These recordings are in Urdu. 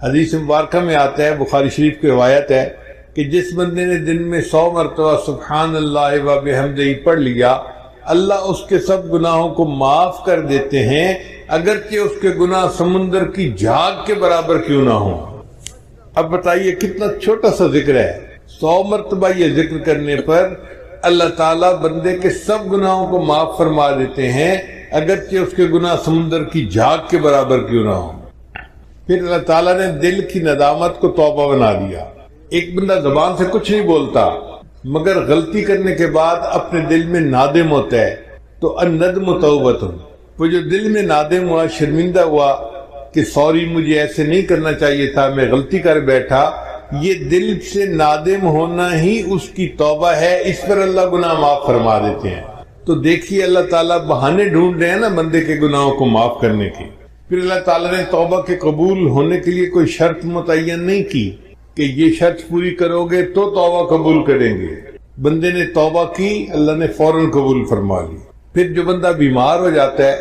حدیث مبارکہ میں آتا ہے، بخاری شریف کی روایت ہے کہ جس بندے نے دن میں 100 مرتبہ سبحان اللہ و بحمدہ پڑھ لیا، اللہ اس کے سب گناہوں کو معاف کر دیتے ہیں، اگرچہ اس کے گناہ سمندر کی جھاگ کے برابر کیوں نہ ہوں۔ اب بتائیے کتنا چھوٹا سا ذکر ہے، 100 مرتبہ یہ ذکر کرنے پر اللہ تعالیٰ بندے کے سب گناہوں کو معاف فرما دیتے ہیں، اگرچہ اس کے گناہ سمندر کی جھاگ کے برابر کیوں نہ ہوں۔ پھر اللہ تعالیٰ نے دل کی ندامت کو توبہ بنا دیا۔ ایک بندہ زبان سے کچھ نہیں بولتا مگر غلطی کرنے کے بعد اپنے دل میں نادم ہوتا ہے، تو الندم توبۃ، وہ جو دل میں نادم ہوا، شرمندہ ہوا کہ سوری مجھے ایسے نہیں کرنا چاہیے تھا، میں غلطی کر بیٹھا، یہ دل سے نادم ہونا ہی اس کی توبہ ہے، اس پر اللہ گناہ معاف فرما دیتے ہیں۔ تو دیکھیے اللہ تعالیٰ بہانے ڈھونڈ رہے ہیں نا بندے کے گناہوں کو معاف کرنے کی۔ پھر اللہ تعالیٰ نے توبہ کے قبول ہونے کے لیے کوئی شرط متعین نہیں کی کہ یہ شرط پوری کرو گے تو توبہ قبول کریں گے۔ بندے نے توبہ کی، اللہ نے فوراً قبول فرما لی۔ پھر جو بندہ بیمار ہو جاتا ہے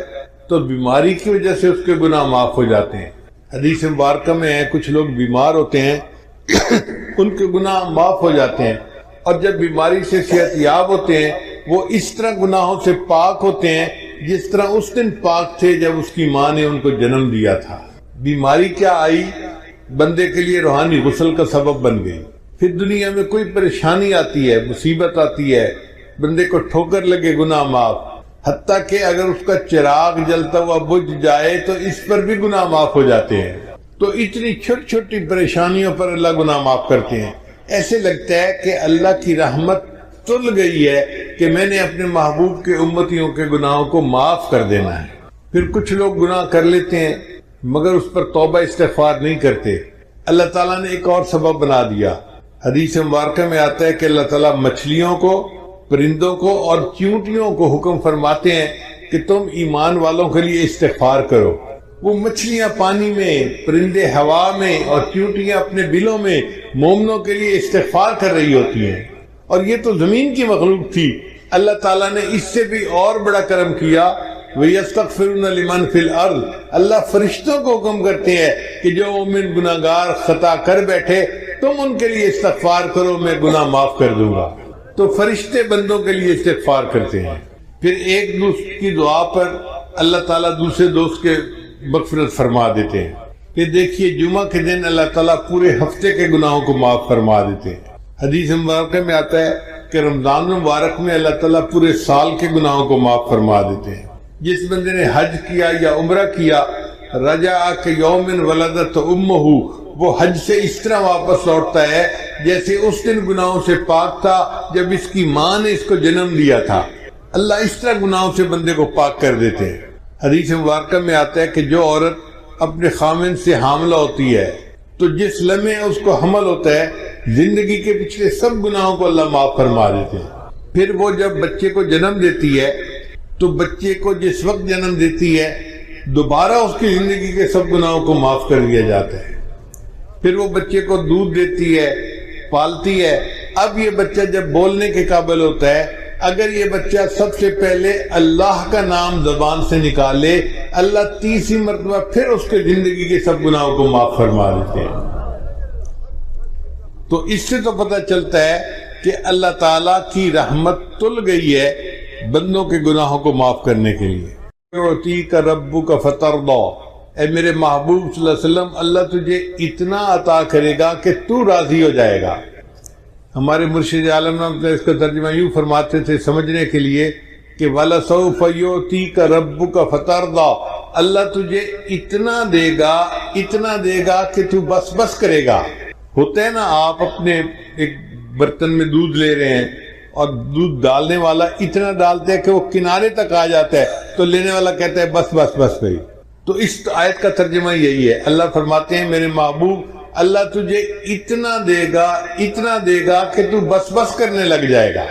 تو بیماری کی وجہ سے اس کے گناہ معاف ہو جاتے ہیں۔ حدیث مبارکہ میں ہے کچھ لوگ بیمار ہوتے ہیں ان کے گناہ معاف ہو جاتے ہیں، اور جب بیماری سے صحت یاب ہوتے ہیں وہ اس طرح گناہوں سے پاک ہوتے ہیں جس طرح اس دن پاک تھے جب اس کی ماں نے ان کو جنم دیا تھا۔ بیماری کیا آئی، بندے کے لیے روحانی غسل کا سبب بن گئی۔ پھر دنیا میں کوئی پریشانی آتی ہے، مصیبت آتی ہے، بندے کو ٹھوکر لگے، گناہ معاف، حتیٰ کہ اگر اس کا چراغ جلتا ہوا بجھ جائے تو اس پر بھی گناہ معاف ہو جاتے ہیں۔ تو اتنی چھوٹی چھوٹی پریشانیوں پر اللہ گناہ معاف کرتے ہیں۔ ایسے لگتا ہے کہ اللہ کی رحمت تل گئی ہے کہ میں نے اپنے محبوب کے امتیوں کے گناہوں کو معاف کر دینا ہے۔ پھر کچھ لوگ گناہ کر لیتے ہیں مگر اس پر توبہ استغفار نہیں کرتے۔ اللہ تعالیٰ نے ایک اور سبب بنا دیا۔ حدیث مبارکہ میں آتا ہے کہ اللہ تعالیٰ مچھلیوں کو، پرندوں کو اور چیونٹیوں کو حکم فرماتے ہیں کہ تم ایمان والوں کے لیے استغفار کرو۔ وہ مچھلیاں پانی میں، پرندے ہوا میں اور چیونٹیاں اپنے بلوں میں مومنوں کے لیے استغفار کر رہی ہوتی ہیں، اور یہ تو زمین کی مخلوق تھی۔ اللہ تعالیٰ نے اس سے بھی اور بڑا کرم کیا، وَيَسْتَغْفِرُونَ لِمَنْ فِي الْأَرْضِ، اللہ فرشتوں کو حکم کرتے ہیں کہ جو مومن گناہگار خطا کر بیٹھے تم ان کے لیے استغفار کرو، میں گناہ معاف کر دوں گا۔ تو فرشتے بندوں کے لیے استغفار کرتے ہیں۔ پھر ایک دوست کی دعا پر اللہ تعالیٰ دوسرے دوست کے مغفرت فرما دیتے ہیں۔ پھر دیکھیے جمعہ کے دن اللہ تعالیٰ پورے ہفتے کے گناہوں کو معاف فرما دیتے ہیں۔ حدیث مبارکہ میں آتا ہے کہ رمضان مبارک میں اللہ تعالیٰ پورے سال کے گناہوں کو معاف فرما دیتے ہیں۔ جس بندے نے حج کیا یا عمرہ کیا، رجع کیوم ولدت امہ، وہ حج سے اس طرح واپس لوٹتا ہے جیسے اس دن گناہوں سے پاک تھا جب اس کی ماں نے اس کو جنم دیا تھا۔ اللہ اس طرح گناہوں سے بندے کو پاک کر دیتے ہیں۔ حدیث مبارکہ میں آتا ہے کہ جو عورت اپنے خامن سے حاملہ ہوتی ہے تو جس لمحے اس کو حمل ہوتا ہے زندگی کے پچھلے سب گناہوں کو اللہ معاف فرما دیتے ہیں۔ پھر وہ جب بچے کو جنم دیتی ہے تو بچے کو جس وقت جنم دیتی ہے دوبارہ اس کی زندگی کے سب گناہوں کو معاف کر دیا جاتا ہے۔ پھر وہ بچے کو دودھ دیتی ہے، پالتی ہے۔ اب یہ بچہ جب بولنے کے قابل ہوتا ہے، اگر یہ بچہ سب سے پہلے اللہ کا نام زبان سے نکالے، اللہ 30 مرتبہ پھر اس کے زندگی کے سب گناہوں کو معاف فرما دیتے ہیں۔ تو اس سے تو پتہ چلتا ہے کہ اللہ تعالیٰ کی رحمت تل گئی ہے بندوں کے گناہوں کو معاف کرنے کے لیے۔ یعطیک ربک فترضی، اے میرے محبوب صلی اللہ علیہ وسلم، اللہ تجھے اتنا عطا کرے گا کہ تو راضی ہو جائے گا۔ ہمارے مرشد عالم اس کا ترجمہ یوں فرماتے تھے سمجھنے کے لیے کہ وَلَسَوْفَ يُعْطِيكَ رَبُّكَ فَتَرْضَى، اللہ تجھے اتنا دے گا کہ تو بس بس کرے گا۔ ہوتا ہے نا، آپ اپنے ایک برتن میں دودھ لے رہے ہیں اور دودھ ڈالنے والا اتنا ڈالتا ہے کہ وہ کنارے تک آ جاتا ہے تو لینے والا کہتا ہے بس بس بس بھائی۔ تو اس آیت کا ترجمہ یہی ہے، اللہ فرماتے ہیں میرے محبوب اللہ تجھے اتنا دے گا کہ تو بس بس کرنے لگ جائے گا۔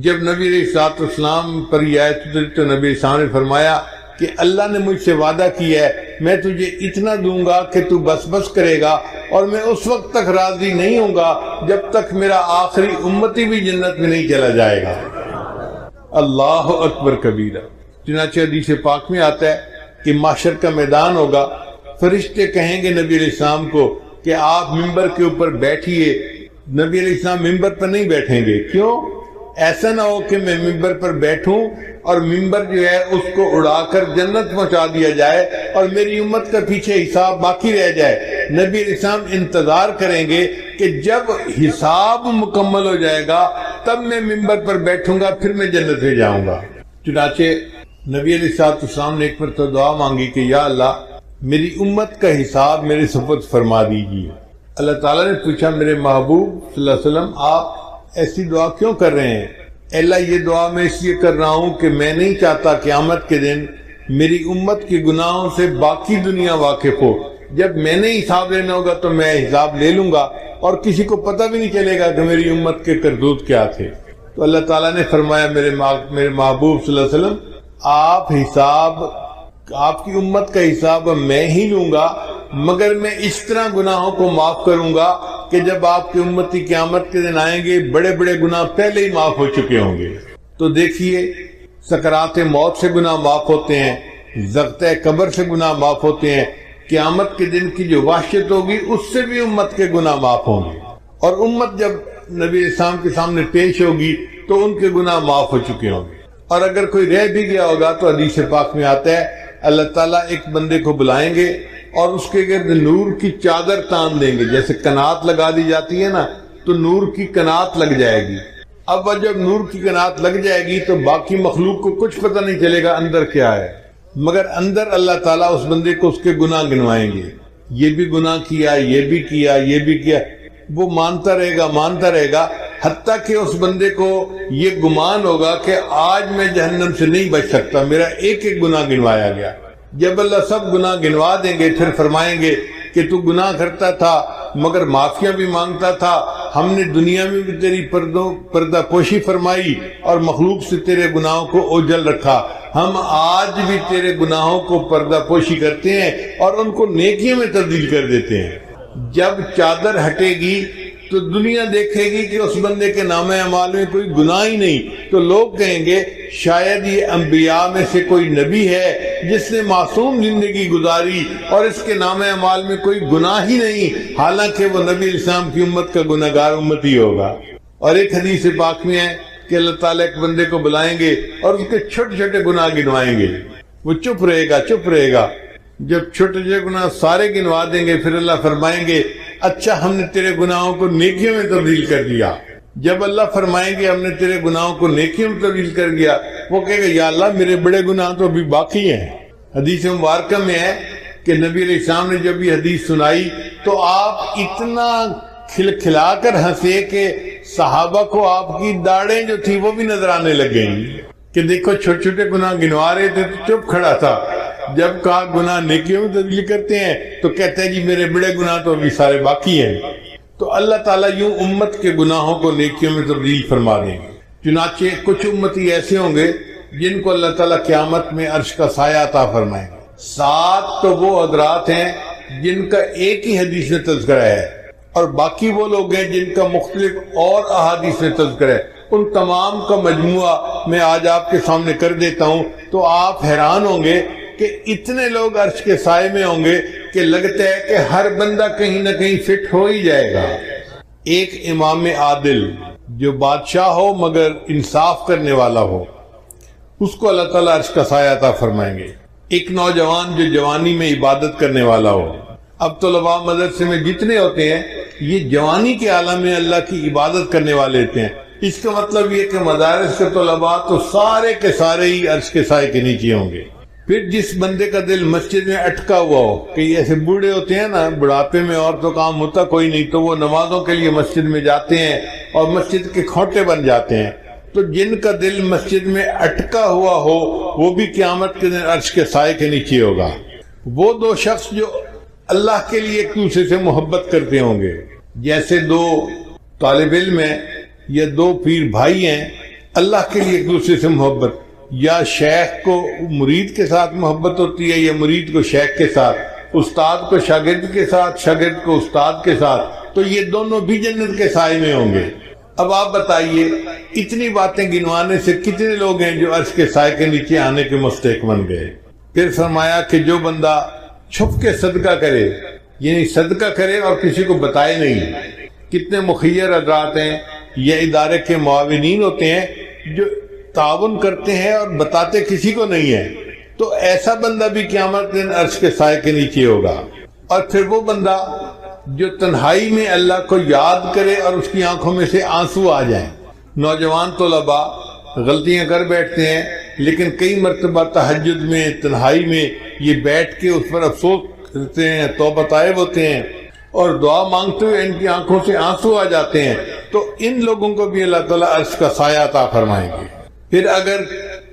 جب نبی علیہ الصلوۃ والسلام پر یہ آیت اتری تو نبی السلام نے فرمایا کہ اللہ نے مجھ سے وعدہ کیا ہے میں تجھے اتنا دوں گا کہ تو بس بس کرے گا، اور میں اس وقت تک راضی نہیں ہوں گا جب تک میرا آخری امتی بھی جنت میں نہیں چلا جائے گا۔ اللہ اکبر کبیرہ۔ چنانچہ حدیث پاک میں آتا ہے کہ محشر کا میدان ہوگا، فرشتے کہیں گے نبی علیہ السلام کو کہ آپ ممبر کے اوپر بیٹھیے، نبی علیہ السلام ممبر پر نہیں بیٹھیں گے. کیوں؟ ایسا نہ ہو کہ میں ممبر پر بیٹھوں اور ممبر جو ہے اس کو اڑا کر جنت پہنچا دیا جائے اور میری امت کا پیچھے حساب باقی رہ جائے. نبی علیہ السلام انتظار کریں گے کہ جب حساب مکمل ہو جائے گا تب میں ممبر پر بیٹھوں گا، پھر میں جنت میں جاؤں گا. چنانچہ نبی علیہ السلام نے ایک مرتبہ دعا مانگی کہ یا اللہ میری امت کا حساب میرے سپرد فرما دیجیے. اللہ تعالیٰ نے پوچھا میرے محبوب صلی اللہ علیہ وسلم آپ ایسی دعا کیوں کر رہے ہیں؟ اللہ یہ دعا میں اس لیے کر رہا ہوں کہ میں نہیں چاہتا قیامت کے دن میری امت کے گناہوں سے باقی دنیا واقف ہو. جب میں نے حساب لینا ہوگا تو میں حساب لے لوں گا اور کسی کو پتہ بھی نہیں چلے گا کہ میری امت کے کرتوت کیا تھے. تو اللہ تعالیٰ نے فرمایا میرے محبوب صلی اللہ علیہ وسلم آپ کی امت کا حساب میں ہی لوں گا، مگر میں اس طرح گناہوں کو معاف کروں گا کہ جب آپ کی امتی قیامت کے دن آئیں گے بڑے بڑے گناہ پہلے ہی معاف ہو چکے ہوں گے. تو دیکھیے سکرات موت سے گناہ معاف ہوتے ہیں، ضغط قبر سے گناہ معاف ہوتے ہیں، قیامت کے دن کی جو وحشت ہوگی اس سے بھی امت کے گناہ معاف ہوں گے، اور امت جب نبی علیہ السلام کے سامنے پیش ہوگی تو ان کے گناہ معاف ہو چکے ہوں گے. اور اگر کوئی رہ بھی گیا ہوگا تو حدیث پاک میں آتا ہے اللہ تعالیٰ ایک بندے کو بلائیں گے اور اس کے گرد نور کی چادر تان دیں گے، جیسے کنات لگا دی جاتی ہے نا تو نور کی کنات لگ جائے گی. اب جب نور کی کنات لگ جائے گی تو باقی مخلوق کو کچھ پتہ نہیں چلے گا اندر کیا ہے، مگر اندر اللہ تعالیٰ اس بندے کو اس کے گناہ گنوائیں گے. یہ بھی گناہ کیا، یہ بھی کیا، یہ بھی کیا. وہ مانتا رہے گا حتیٰ کہ اس بندے کو یہ گمان ہوگا کہ آج میں جہنم سے نہیں بچ سکتا، میرا ایک ایک گناہ گنوایا گیا. جب اللہ سب گناہ گنوا دیں گے پھر فرمائیں گے کہ تو گناہ کرتا تھا مگر معافیاں بھی مانگتا تھا، ہم نے دنیا میں بھی تیری پردہ پوشی فرمائی اور مخلوق سے تیرے گناہوں کو اوجھل رکھا، ہم آج بھی تیرے گناہوں کو پردہ پوشی کرتے ہیں اور ان کو نیکیوں میں تبدیل کر دیتے ہیں. جب چادر ہٹے گی تو دنیا دیکھے گی کہ اس بندے کے نام اعمال میں کوئی گناہ ہی نہیں، تو لوگ کہیں گے شاید یہ انبیاء میں سے کوئی نبی ہے جس نے معصوم زندگی گزاری اور اس کے نام اعمال میں کوئی گناہ ہی نہیں، حالانکہ وہ نبی اسلام کی امت کا گناہگار امتی ہوگا. اور ایک حدیث پاک میں ہے کہ اللہ تعالیٰ ایک بندے کو بلائیں گے اور اس کے چھوٹے چھوٹے گناہ گنوائیں گے، وہ چپ رہے گا. جب چھوٹے چھوٹے گناہ سارے گنوا دیں گے پھر اللہ فرمائیں گے اچھا ہم نے تیرے گناہوں کو نیکیوں میں تبدیل کر دیا. جب اللہ فرمائیں گے ہم نے تیرے گناہوں کو نیکیوں میں تبدیل کر دیا، وہ کہے گا یا اللہ میرے بڑے گناہ تو ابھی باقی ہیں. حدیث مبارکہ میں ہے کہ نبی علیہ السلام نے جب یہ حدیث سنائی تو آپ اتنا کھلا کر ہنسے کہ صحابہ کو آپ کی داڑیں جو تھی وہ بھی نظر آنے لگ گئیں کہ دیکھو چھوٹے چھوٹے گناہ گنوا رہے تھے تو چپ کھڑا تھا، جب کہا گناہ نیکیوں میں تبدیل کرتے ہیں تو کہتے ہیں جی میرے بڑے گناہ تو ابھی سارے باقی ہیں. تو اللہ تعالیٰ یوں امت کے گناہوں کو نیکیوں میں تبدیل فرما دیں گے. چنانچہ کچھ امتی ایسے ہوں گے جن کو اللہ تعالیٰ قیامت میں عرش کا سایہ عطا فرمائیں گے. 7 تو وہ حضرات ہیں جن کا ایک ہی حدیث میں تذکرہ ہے اور باقی وہ لوگ ہیں جن کا مختلف اور احادیث میں تذکرہ ہے. ان تمام کا مجموعہ میں آج آپ کے سامنے کر دیتا ہوں تو آپ حیران ہوں گے کہ اتنے لوگ عرش کے سائے میں ہوں گے کہ لگتا ہے کہ ہر بندہ کہیں نہ کہیں فٹ ہو ہی جائے گا. ایک امام عادل جو بادشاہ ہو مگر انصاف کرنے والا ہو، اس کو اللہ تعالیٰ عرش کا سایہ عطا فرمائیں گے. ایک نوجوان جو جوانی میں عبادت کرنے والا ہو. اب طلباء مدرسے میں جتنے ہوتے ہیں یہ جوانی کے عالم میں اللہ کی عبادت کرنے والے ہوتے ہیں. اس کا مطلب یہ کہ مدارس کے طلباء تو سارے کے سارے ہی عرش کے سائے کے نیچے ہوں گے. پھر جس بندے کا دل مسجد میں اٹکا ہوا ہو، کہ ایسے بوڑھے ہوتے ہیں نا، بڑھاپے میں اور تو کام ہوتا کوئی نہیں تو وہ نمازوں کے لیے مسجد میں جاتے ہیں اور مسجد کے کھوٹے بن جاتے ہیں، تو جن کا دل مسجد میں اٹکا ہوا ہو وہ بھی قیامت کے دن عرش کے سائے کے نیچے ہوگا. وہ 2 شخص جو اللہ کے لیے ایک دوسرے سے محبت کرتے ہوں گے، جیسے 2 طالب علم ہیں یا 2 پیر بھائی ہیں، اللہ کے لیے ایک دوسرے سے محبت، یا شیخ کو مرید کے ساتھ محبت ہوتی ہے یا مرید کو شیخ کے ساتھ، استاد کو شاگرد کے ساتھ، شاگرد کو استاد کے ساتھ، تو یہ دونوں بھی جنت کے سائے میں ہوں گے. اب آپ بتائیے اتنی باتیں گنوانے سے کتنے لوگ ہیں جو عرش کے سائے کے نیچے آنے کے مستحق بن گئے. پھر فرمایا کہ جو بندہ چھپ کے صدقہ کرے یعنی صدقہ کرے اور کسی کو بتائے نہیں۔ کتنے مخیر حضرات ہیں یا ادارے کے معاونین ہوتے ہیں جو تعاون کرتے ہیں اور بتاتے کسی کو نہیں ہے، تو ایسا بندہ بھی قیامت کے دن عرش کے سائے کے نیچے ہوگا۔ اور پھر وہ بندہ جو تنہائی میں اللہ کو یاد کرے اور اس کی آنکھوں میں سے آنسو آ جائیں۔ نوجوان طلباء غلطیاں کر بیٹھتے ہیں، لیکن کئی مرتبہ تہجد میں تنہائی میں یہ بیٹھ کے اس پر افسوس کرتے ہیں، توبہ طائب ہوتے ہیں اور دعا مانگتے ہوئے ان کی آنکھوں سے آنسو آ جاتے ہیں، تو ان لوگوں کو بھی اللہ تعالیٰ عرش کا سایہ عطا فرمائیں گے۔ پھر اگر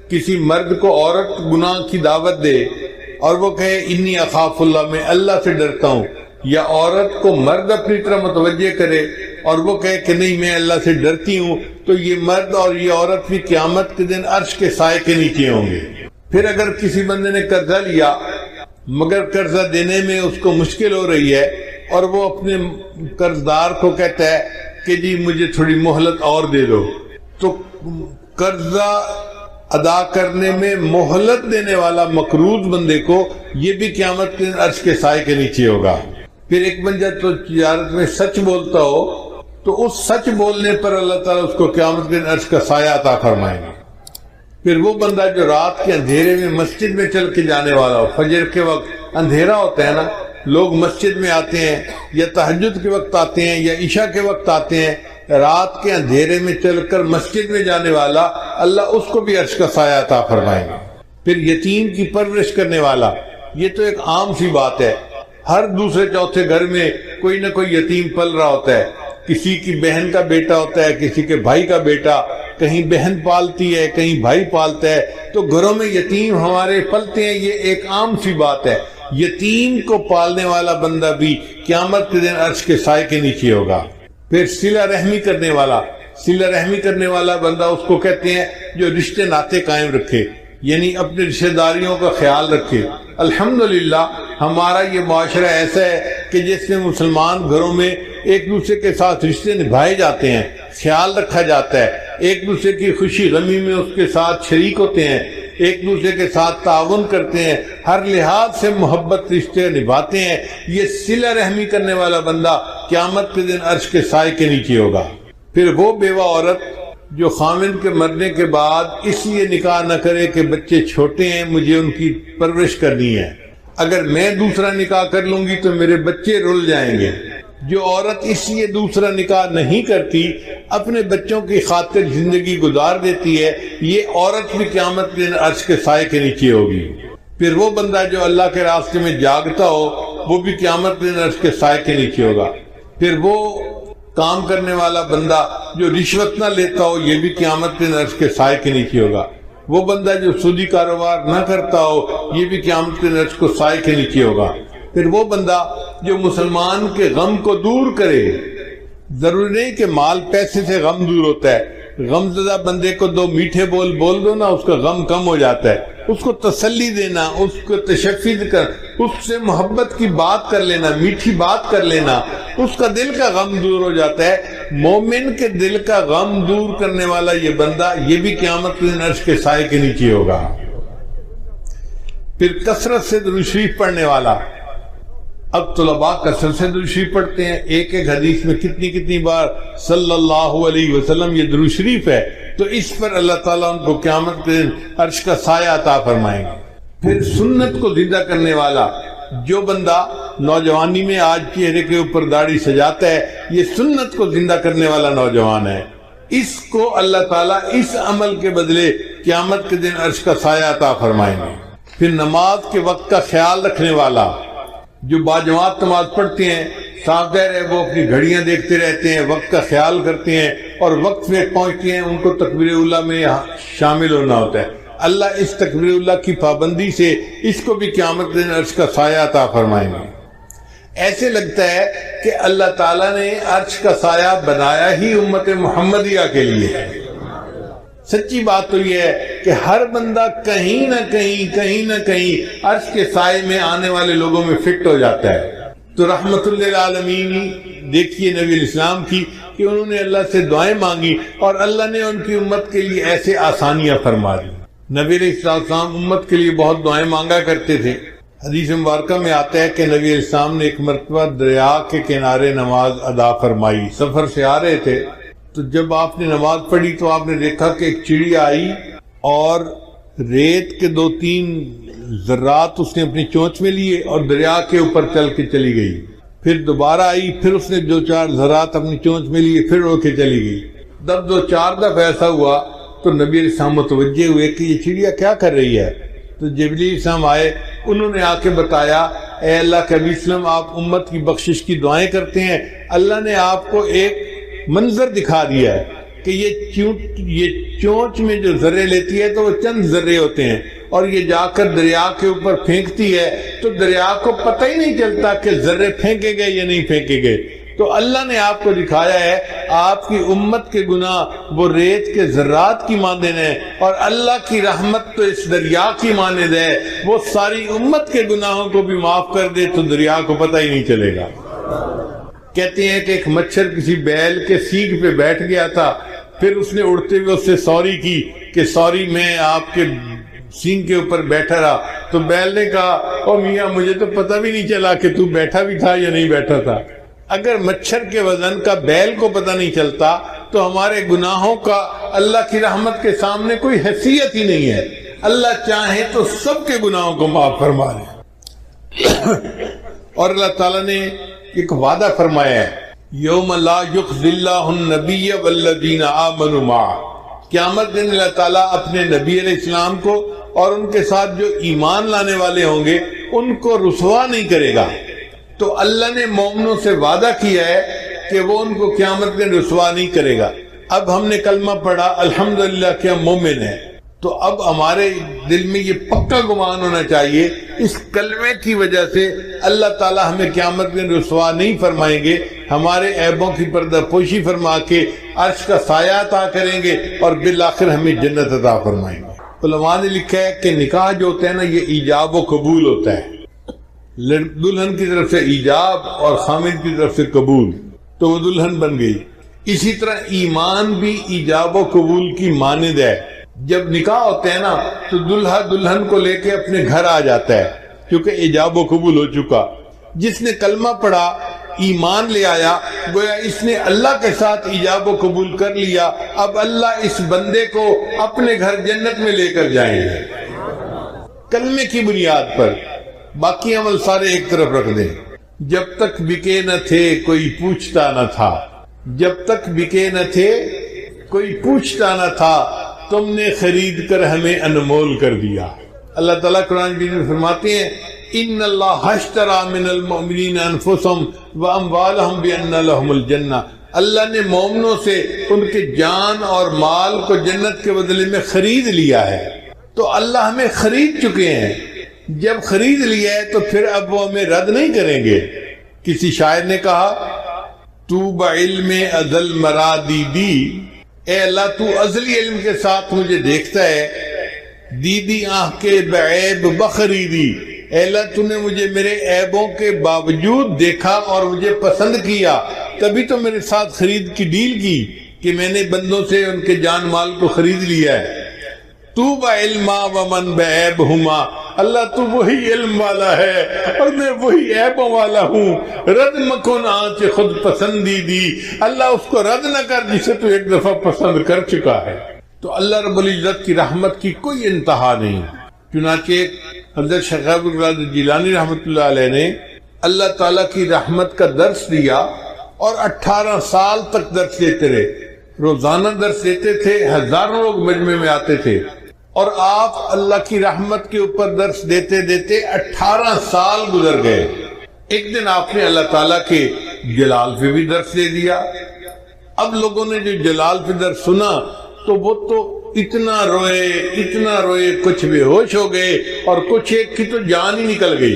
کسی مرد کو عورت گناہ کی دعوت دے اور وہ کہے انی اخاف اللہ، میں اللہ سے ڈرتا ہوں، یا عورت کو مرد اپنی طرح متوجہ کرے اور وہ کہے کہ نہیں میں اللہ سے ڈرتی ہوں، تو یہ مرد اور یہ عورت بھی قیامت کے دن عرش کے سائے کے نیچے ہوں گے۔ پھر اگر کسی بندے نے قرضہ لیا مگر قرضہ دینے میں اس کو مشکل ہو رہی ہے اور وہ اپنے قرض دار کو کہتا ہے کہ جی مجھے تھوڑی مہلت اور دے دو، تو قرضہ ادا کرنے میں مہلت دینے والا مقروض بندے کو یہ بھی قیامت کے دن عرش کے سائے کے نیچے ہوگا۔ پھر ایک بندہ تو تجارت میں سچ بولتا ہو تو اس سچ بولنے پر اللہ تعالیٰ اس کو قیامت کے دن عرش کا سایہ عطا فرمائیں گے۔ پھر وہ بندہ جو رات کے اندھیرے میں مسجد میں چل کے جانے والا ہو، فجر کے وقت اندھیرا ہوتا ہے نا، لوگ مسجد میں آتے ہیں یا تہجد کے وقت آتے ہیں یا عشاء کے وقت آتے ہیں، رات کے اندھیرے میں چل کر مسجد میں جانے والا، اللہ اس کو بھی عرش کا سایہ عطا فرمائیں گے۔ پھر یتیم کی پرورش کرنے والا، یہ تو ایک عام سی بات ہے، ہر دوسرے چوتھے گھر میں کوئی نہ کوئی یتیم پل رہا ہوتا ہے، کسی کی بہن کا بیٹا ہوتا ہے، کسی کے بھائی کا بیٹا، کہیں بہن پالتی ہے کہیں بھائی پالتا ہے، تو گھروں میں یتیم ہمارے پلتے ہیں، یہ ایک عام سی بات ہے۔ یتیم کو پالنے والا بندہ بھی قیامت کے دن عرش کے سائے کے نیچے ہوگا۔ پھر صلہ رحمی کرنے والا، صلہ رحمی کرنے والا بندہ اس کو کہتے ہیں جو رشتے ناطے قائم رکھے، یعنی اپنے رشتہ داریوں کا خیال رکھے۔ الحمدللہ ہمارا یہ معاشرہ ایسا ہے کہ جس میں مسلمان گھروں میں ایک دوسرے کے ساتھ رشتے نبھائے جاتے ہیں، خیال رکھا جاتا ہے، ایک دوسرے کی خوشی غمی میں اس کے ساتھ شریک ہوتے ہیں، ایک دوسرے کے ساتھ تعاون کرتے ہیں، ہر لحاظ سے محبت رشتے نبھاتے ہیں۔ یہ صلہ رحمی کرنے والا بندہ قیامت کے دن عرش کے سائے کے نیچے ہوگا۔ پھر وہ بیوہ عورت جو خامند کے مرنے کے بعد اس لیے نکاح نہ کرے کہ بچے چھوٹے ہیں مجھے ان کی پرورش کرنی ہے، اگر میں دوسرا نکاح کر لوں گی تو میرے بچے رل جائیں گے۔ جو عورت اس لیے دوسرا نکاح نہیں کرتی، اپنے بچوں کی خاطر زندگی گزار دیتی ہے، یہ عورت بھی قیامت کے دن عرش کے سائے کے نیچے ہوگی۔ پھر وہ بندہ جو اللہ کے راستے میں جاگتا ہو وہ بھی قیامت کے دن عرش کے سائے کے نیچے ہوگا۔ پھر وہ کام کرنے والا بندہ جو رشوت نہ لیتا ہو یہ بھی قیامت کے دن عرش کے سائے کے نیچے ہوگا۔ وہ بندہ جو سودی کاروبار نہ کرتا ہو یہ بھی قیامت کے دن عرش کے سائے کے نیچے ہوگا۔ پھر وہ بندہ جو مسلمان کے غم کو دور کرے، ضروری نہیں کہ مال پیسے سے غم دور ہوتا ہے، غم زدہ بندے کو دو میٹھے بول بول دو نا، اس کا غم کم ہو جاتا ہے۔ اس کو تسلی دینا، اس کو تشفی کر، اس سے محبت کی بات کر لینا، میٹھی بات کر لینا، اس کا دل کا غم دور ہو جاتا ہے۔ مومن کے دل کا غم دور کرنے والا یہ بندہ یہ بھی قیامت کے دن عرش کے سائے کے نیچے ہوگا۔ پھر کثرت سے درود شریف پڑھنے والا، اب طلباء کثرت سے درود شریف پڑھتے ہیں، ایک ایک حدیث میں کتنی بار صلی اللہ علیہ وسلم یہ درود شریف ہے، تو اس پر اللہ تعالیٰ ان کو قیامت کے دن عرش کا سایہ عطا فرمائیں گے۔ پھر سنت کو زندہ کرنے والا، جو بندہ نوجوانی میں آج چہرے کے اوپر داڑھی سجاتا ہے یہ سنت کو زندہ کرنے والا نوجوان ہے، اس کو اللہ تعالیٰ اس عمل کے بدلے قیامت کے دن عرش کا سایہ عطا فرمائیں گے۔ پھر نماز کے وقت کا خیال رکھنے والا، جو باجماعت نماز پڑھتے ہیں، صاف ظاہر ہے وہ اپنی گھڑیاں دیکھتے رہتے ہیں، وقت کا خیال کرتے ہیں اور وقت میں پہنچتے ہیں، ان کو تکبیر اللہ میں شامل ہونا ہوتا ہے۔ اللہ اس تکبیر اللہ کی پابندی سے اس کو بھی قیامت کے دن عرش کا سایہ عطا فرمائیں گے۔ ایسے لگتا ہے کہ اللہ تعالیٰ نے عرش کا سایہ بنایا ہی امت محمدیہ کے لیے ہے۔ سچی بات تو یہ ہے کہ ہر بندہ کہیں نہ کہیں عرش کے سائے میں آنے والے لوگوں میں فٹ ہو جاتا ہے۔ تو رحمت للعالمین دیکھیے نبی الاسلام کی کہ انہوں نے اللہ سے دعائیں مانگی اور اللہ نے ان کی امت کے لیے ایسے آسانیاں فرما دی۔ نبی علیہ السلام امت کے لیے بہت دعائیں مانگا کرتے تھے۔ حدیث مبارکہ میں آتا ہے کہ نبی علیہ السلام نے ایک مرتبہ دریا کے کنارے نماز ادا فرمائی، سفر سے آ رہے تھے، تو جب آپ نے نماز پڑھی تو آپ نے دیکھا کہ ایک چڑیا آئی اور ریت کے 2-3 ذرات اس نے اپنی چونچ میں لیے اور دریا کے اوپر چل کے چلی گئی، پھر دوبارہ آئی، پھر اس نے 2-4 ذرات اپنی چونچ میں لیے، پھر اڑ کے چلی گئی۔ جب 2-4 دفعہ ایسا ہوا تو نبی علیہ السلام متوجہ ہوئے کہ یہ چڑیا کیا کر رہی ہے، تو جبریل السلام آئے، انہوں نے آ کے بتایا، اے اللہ کے نبی وسلم، آپ امت کی بخشش کی دعائیں کرتے ہیں، اللہ نے آپ کو ایک منظر دکھا دیا ہے کہ یہ چونچ میں جو ذرے لیتی ہے تو وہ چند ذرے ہوتے ہیں، اور یہ جا کر دریا کے اوپر پھینکتی ہے تو دریا کو پتہ ہی نہیں چلتا کہ ذرے پھینکے گئے یا نہیں پھینکے گئے۔ تو اللہ نے آپ کو دکھایا ہے آپ کی امت کے گناہ وہ ریت کے ذرات کی مانند ہیں، اور اللہ کی رحمت تو اس دریا کی مانند ہے، وہ ساری امت کے گناہوں کو بھی معاف کر دے تو دریا کو پتہ ہی نہیں چلے گا۔ کہتے ہیں کہ ایک مچھر کسی بیل کے سینگ پہ بیٹھ گیا تھا، پھر اس نے اڑتے ہوئے اس سے سوری کی کہ سوری میں آپ کے سینگ کے اوپر بیٹھا رہا، تو بیل نے کہا او میاں مجھے تو پتہ بھی نہیں چلا کہ تو بیٹھا بھی تھا یا نہیں بیٹھا تھا۔ اگر مچھر کے وزن کا بیل کو پتہ نہیں چلتا تو ہمارے گناہوں کا اللہ کی رحمت کے سامنے کوئی حیثیت ہی نہیں ہے۔ اللہ چاہے تو سب کے گناہوں کو معاف فرما دے۔ اور اللہ تعالیٰ نے ایک وعدہ فرمایا ہے، یوم لا یخزی اللہ النبی والذین آمنوا معہ، قیامت دن اللہ تعالیٰ اپنے نبی علیہ السلام کو اور ان کے ساتھ جو ایمان لانے والے ہوں گے ان کو رسوا نہیں کرے گا۔ تو اللہ نے مومنوں سے وعدہ کیا ہے کہ وہ ان کو قیامت میں رسوا نہیں کرے گا۔ اب ہم نے کلمہ پڑھا الحمدللہ کہ ہم مومن ہیں، تو اب ہمارے دل میں یہ پکا گمان ہونا چاہیے اس کلمے کی وجہ سے اللہ تعالیٰ ہمیں قیامت میں رسوا نہیں فرمائیں گے، ہمارے عیبوں کی پردہ پوشی فرما کے عرش کا سایہ عطا کریں گے اور بالآخر ہمیں جنت عطا فرمائیں گے۔ علماء نے لکھا ہے کہ نکاح جو ہوتا ہے نا، یہ ایجاب و قبول ہوتا ہے، دلہن کی طرف سے ایجاب اور خامد کی طرف سے قبول، تو وہ دلہن بن گئی۔ اسی طرح ایمان بھی ایجاب و قبول کی مانند ہے۔ جب نکاح ہوتے ہیں نا تو دلہا دلہن کو لے کے اپنے گھر آ جاتا ہے کیونکہ ایجاب و قبول ہو چکا۔ جس نے کلمہ پڑھا، ایمان لے آیا، گویا اس نے اللہ کے ساتھ ایجاب و قبول کر لیا، اب اللہ اس بندے کو اپنے گھر جنت میں لے کر جائیں گے کلمے کی بنیاد پر۔ باقی عمل سارے ایک طرف رکھ دیں۔ جب تک بکے نہ تھے کوئی پوچھتا نہ تھا، جب تک بکے نہ تھے کوئی پوچھتا نہ تھا، تم نے خرید کر ہمیں انمول کر دیا۔ اللہ تعالیٰ قرآن میں فرماتے ہیں ان اللہ اشتری من المؤمنین انفسهم واموالهم بان لهم الجنہ، اللہ نے مومنوں سے ان کے جان اور مال کو جنت کے بدلے میں خرید لیا ہے۔ تو اللہ ہمیں خرید چکے ہیں، جب خرید لیا ہے تو پھر اب وہ ہمیں رد نہیں کریں گے۔ کسی شاعر نے کہا تو بعلم ازل مرادی دی، اے اللہ تو ازلی علم کے ساتھ مجھے دیکھتا ہے، دیدی آنکھ کے بعیب بخریدی، اے اللہ تو نے مجھے میرے عیبوں کے باوجود دیکھا اور مجھے پسند کیا، تبھی تو میرے ساتھ خرید کی ڈیل کی کہ میں نے بندوں سے ان کے جان مال کو خرید لیا ہے۔ تو بعلما ومن بعیب ہما، اللہ تو وہی علم والا ہے اور میں وہی عیبوں والا ہوں، رد مکن آنچ خود پسندی دی، اللہ اس کو رد نہ کر جسے تو ایک دفعہ پسند کر چکا ہے۔ تو اللہ رب العزت کی رحمت کی کوئی انتہا نہیں۔ چنانچہ حضرت شیخ عبدالقادر جیلانی رحمۃ اللہ علیہ نے اللہ تعالیٰ کی رحمت کا درس دیا اور 18 سال تک درس دیتے رہے، روزانہ درس دیتے تھے، ہزاروں لوگ مجمع میں آتے تھے، اور آپ اللہ کی رحمت کے اوپر درس دیتے دیتے 18 سال گزر گئے۔ ایک دن آپ نے اللہ تعالیٰ کے جلال پہ بھی درس دے دیا۔ اب لوگوں نے جو جلال پہ درس سنا تو وہ تو اتنا روئے کچھ بے ہوش ہو گئے اور کچھ ایک کی تو جان ہی نکل گئی۔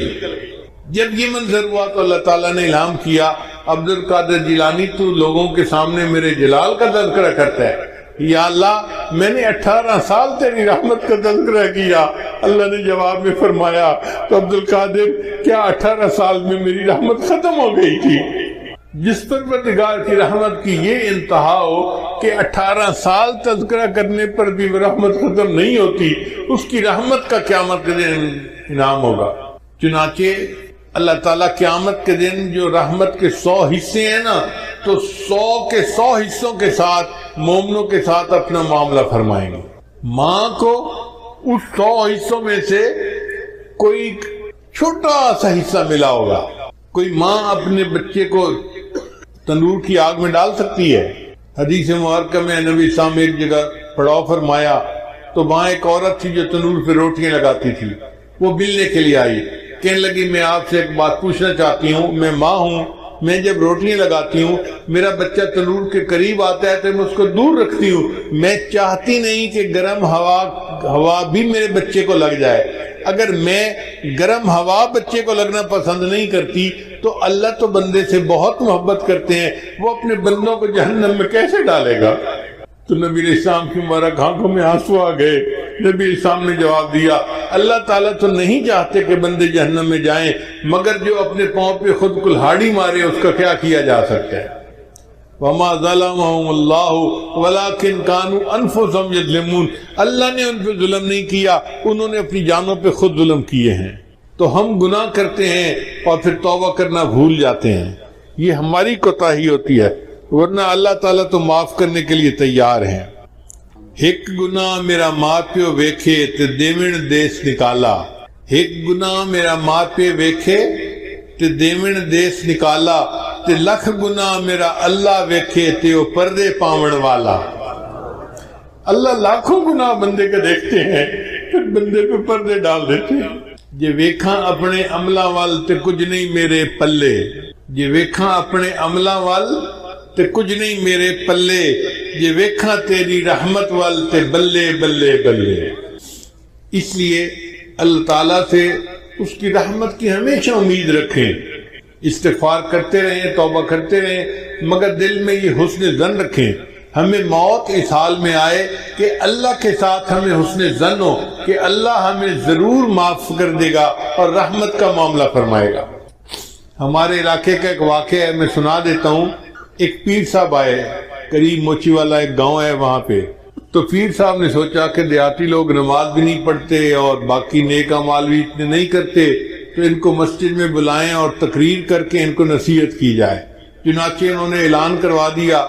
جب یہ منظر ہوا تو اللہ تعالیٰ نے الہام کیا عبدالقادر جیلانی تو لوگوں کے سامنے میرے جلال کا تذکرہ کرتا ہے، یا اللہ میں نے 18 سال تیری رحمت کا تذکرہ کیا۔ اللہ نے جواب میں فرمایا تو عبدالقادر کیا 18 سال میں میری رحمت ختم ہو گئی تھی؟ جس پروردگار کی رحمت کی یہ انتہا ہو کہ 18 سال تذکرہ کرنے پر بھی رحمت ختم نہیں ہوتی، اس کی رحمت کا قیامت کے دن انعام ہوگا۔ چنانچہ اللہ تعالیٰ قیامت کے دن جو رحمت کے 100 حصے ہیں نا، تو 100 کے 100 حصوں کے ساتھ مومنوں کے ساتھ اپنا معاملہ فرمائیں گے۔ ماں کو اس 100 حصوں میں سے کوئی چھوٹا سا حصہ ملا ہوگا۔ کوئی ماں اپنے بچے کو تندور کی آگ میں ڈال سکتی ہے؟ حدیث مبارکہ میں نبی صاحب ایک جگہ پڑاؤ فرمایا تو وہاں ایک عورت تھی جو تندور پہ روٹیاں لگاتی تھی، وہ ملنے کے لیے آئی، کہنے لگی میں آپ سے ایک بات پوچھنا چاہتی ہوں، میں ماں ہوں، میں جب روٹیاں لگاتی ہوں میرا بچہ تندور کے قریب آتا ہے تو میں اس کو دور رکھتی ہوں، میں چاہتی نہیں کہ گرم ہوا بھی میرے بچے کو لگ جائے۔ اگر میں گرم ہوا بچے کو لگنا پسند نہیں کرتی تو اللہ تو بندے سے بہت محبت کرتے ہیں، وہ اپنے بندوں کو جہنم میں کیسے ڈالے گا؟ تو نبی علیہ السلام کی مبارک آنکھوں میں آنسو آ گئے۔ نبی علیہ السلام نے جواب دیا، اللہ تعالیٰ تو نہیں چاہتے کہ بندے جہنم میں جائیں، مگر جو اپنے پاؤں پہ خود کلہاڑی مارے اس کا کیا کیا جا سکتا ہے؟ وَمَا ظَلَمَهُمُ اللَّهُ وَلَكِنْ كَانُوا أَنفُسَهُمْ يَظْلِمُونَ، اللہ نے ان پہ ظلم نہیں کیا، انہوں نے اپنی جانوں پہ خود ظلم کیے ہیں۔ تو ہم گناہ کرتے ہیں اور پھر توبہ کرنا بھول جاتے ہیں، یہ ہماری کوتاہی ہوتی ہے، ورنہ اللہ تعالیٰ تو معاف کرنے کے لیے تیار ہیں۔ ایک گناہ میرا ماں پیو ویکھے تے دیوݨ دیس نکالا، ایک گناہ میرا ماں پیو ویکھے تے دیوݨ دیس نکالا، تے لکھ گناہ میرا اللہ ویکھے تے او پردے پاون والا۔ اللہ لاکھوں گناہ بندے کے دیکھتے ہیں پھر بندے پہ پردے ڈال دیتے ہیں۔ جے ویکھاں اپنے عملاں وال تے کچھ نہیں میرے پلے، جے ویکھاں اپنے عملاں وال تے کچھ نہیں میرے پلے، جے ویکھاں تیری رحمت وال تے بلے بلے بلے۔ اس لیے اللہ تعالیٰ سے اس کی رحمت کی ہمیشہ امید رکھیں، استغفار کرتے رہیں، توبہ کرتے رہیں، مگر دل میں یہ حسن ظن رکھیں، ہمیں موت اس حال میں آئے کہ اللہ کے ساتھ ہمیں حسن ظن ہو کہ اللہ ہمیں ضرور معاف کر دے گا اور رحمت کا معاملہ فرمائے گا۔ ہمارے علاقے کا ایک واقعہ ہے، میں سنا دیتا ہوں۔ ایک پیر صاحب آئے، قریب موچی والا ایک گاؤں ہے وہاں پہ، تو پیر صاحب نے سوچا کہ دیہاتی لوگ نماز بھی نہیں پڑھتے اور باقی نیک اعمال بھی اتنے نہیں کرتے، تو ان کو مسجد میں بلائیں اور تقریر کر کے ان کو نصیحت کی جائے۔ چنانچہ انہوں نے اعلان کروا دیا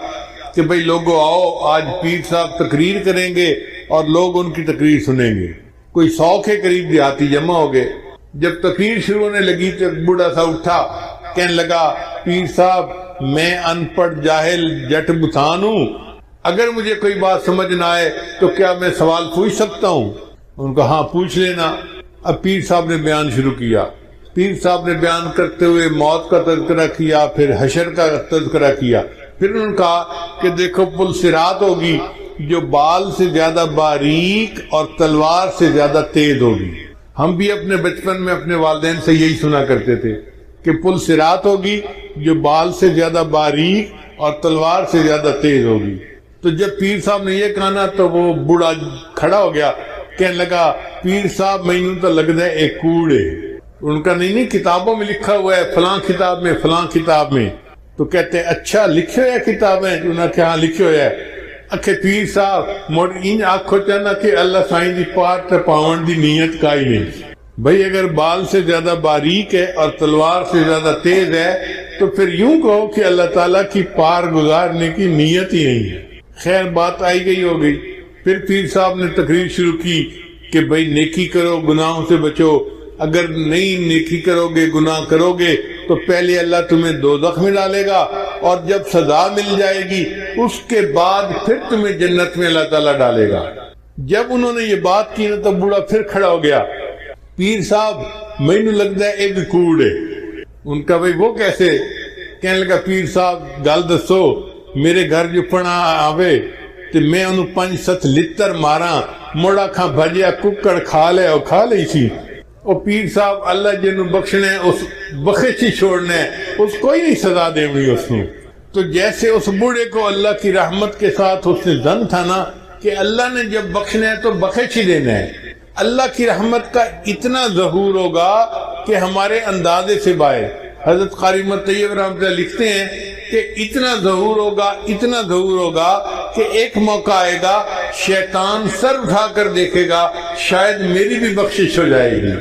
کہ بھئی لوگوں آؤ، آج پیر صاحب تقریر کریں گے اور لوگ ان کی تقریر سنیں گے۔ کوئی 100 کے قریب دیہاتی جمع ہو گئے۔ جب تقریر شروع ہونے لگی تو ایک بوڑھا سا اٹھا، کہنے لگا پیر صاحب میں ان پڑھ جاہل جٹ بتان ہوں، اگر مجھے کوئی بات سمجھ نہ آئے تو کیا میں سوال پوچھ سکتا ہوں؟ ان کو ہاں پوچھ لینا۔ اب پیر صاحب نے بیان شروع کیا۔ پیر صاحب نے بیان کرتے ہوئے موت کا تذکرہ کیا، پھر حشر کا تذکرہ کیا، پھر انہوں نے کہا کہ دیکھو پل صراط ہوگی جو بال سے زیادہ باریک اور تلوار سے زیادہ تیز ہوگی۔ ہم بھی اپنے بچپن میں اپنے والدین سے یہی سنا کرتے تھے کہ پل صراط ہوگی جو بال سے زیادہ باریک اور تلوار سے زیادہ تیز ہوگی۔ تو جب پیر صاحب نے یہ کہا نا تو وہ بوڑھا کھڑا ہو گیا، کہنے لگا پیر صاحب مینوں تو لگتا ہے ایک کوڑے۔ ان کا نہیں کتابوں میں لکھا ہوا ہے، فلاں کتاب میں فلاں کتاب میں۔ تو کہتے ہیں اچھا لکھے ہوئے کتابیں؟ انہوں نے کہا ہاں لکھے ہوئے ہے۔ اکھے پیر صاحب موڑ ان آنکھوں چاہنا کہ اللہ سائیں دی پار تے پاون دی نیت کا ہی نہیں۔ بھئی اگر بال سے زیادہ باریک ہے اور تلوار سے زیادہ تیز ہے تو پھر یوں کہو کہ اللہ تعالیٰ کی پار گزارنے کی نیت ہی نہیں ہے۔ خیر بات آئی گئی ہو گئی۔ پھر پیر صاحب نے تقریر شروع کی کہ بھئی نیکی کرو، گناہوں سے بچو، اگر نہیں نیکی کرو گے، گناہ کرو گے تو پہلے اللہ تمہیں دوزخ میں ڈالے گا اور جب سزا مل جائے گی اس کے بعد پھر تمہیں جنت میں اللہ تعالیٰ ڈالے گا۔ جب انہوں نے یہ بات کی نا تو بوڑھا پھر کھڑا ہو گیا، پیر صاحب مینوں لگتا ہے ایک کوڑ ہے۔ ان کا بھئی وہ کیسے؟ کہنے لگا پیر صاحب گل دسو، میرے گھر جو پڑا آوے تے میں انہوں 5-7 لتر ماراں، موڑا کھاں بھجیا ککڑ کھا لے اور کھا لئی سی۔ اور پیر صاحب اللہ جنوں بخشنے اس بخش ہی چھوڑنے، اس کوئی نہیں سزا دینی اس کو۔ تو جیسے اس بوڑھے کو اللہ کی رحمت کے ساتھ اس نے ظن تھا نا کہ اللہ نے جب بخشنا ہے تو بخش ہی دینا ہے، اللہ کی رحمت کا اتنا ظہور ہوگا کہ ہمارے اندازے سے باہر۔ حضرت قاری محمد طیب رحمۃ اللہ لکھتے ہیں کہ اتنا ظہور ہوگا کہ ایک موقع آئے گا شیطان سر اٹھا کر دیکھے گا شاید میری بھی بخشش ہو جائے گی۔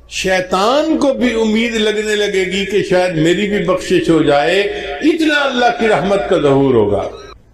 شیطان کو بھی امید لگنے لگے گی کہ شاید میری بھی بخشش ہو جائے، اتنا اللہ کی رحمت کا ظہور ہوگا۔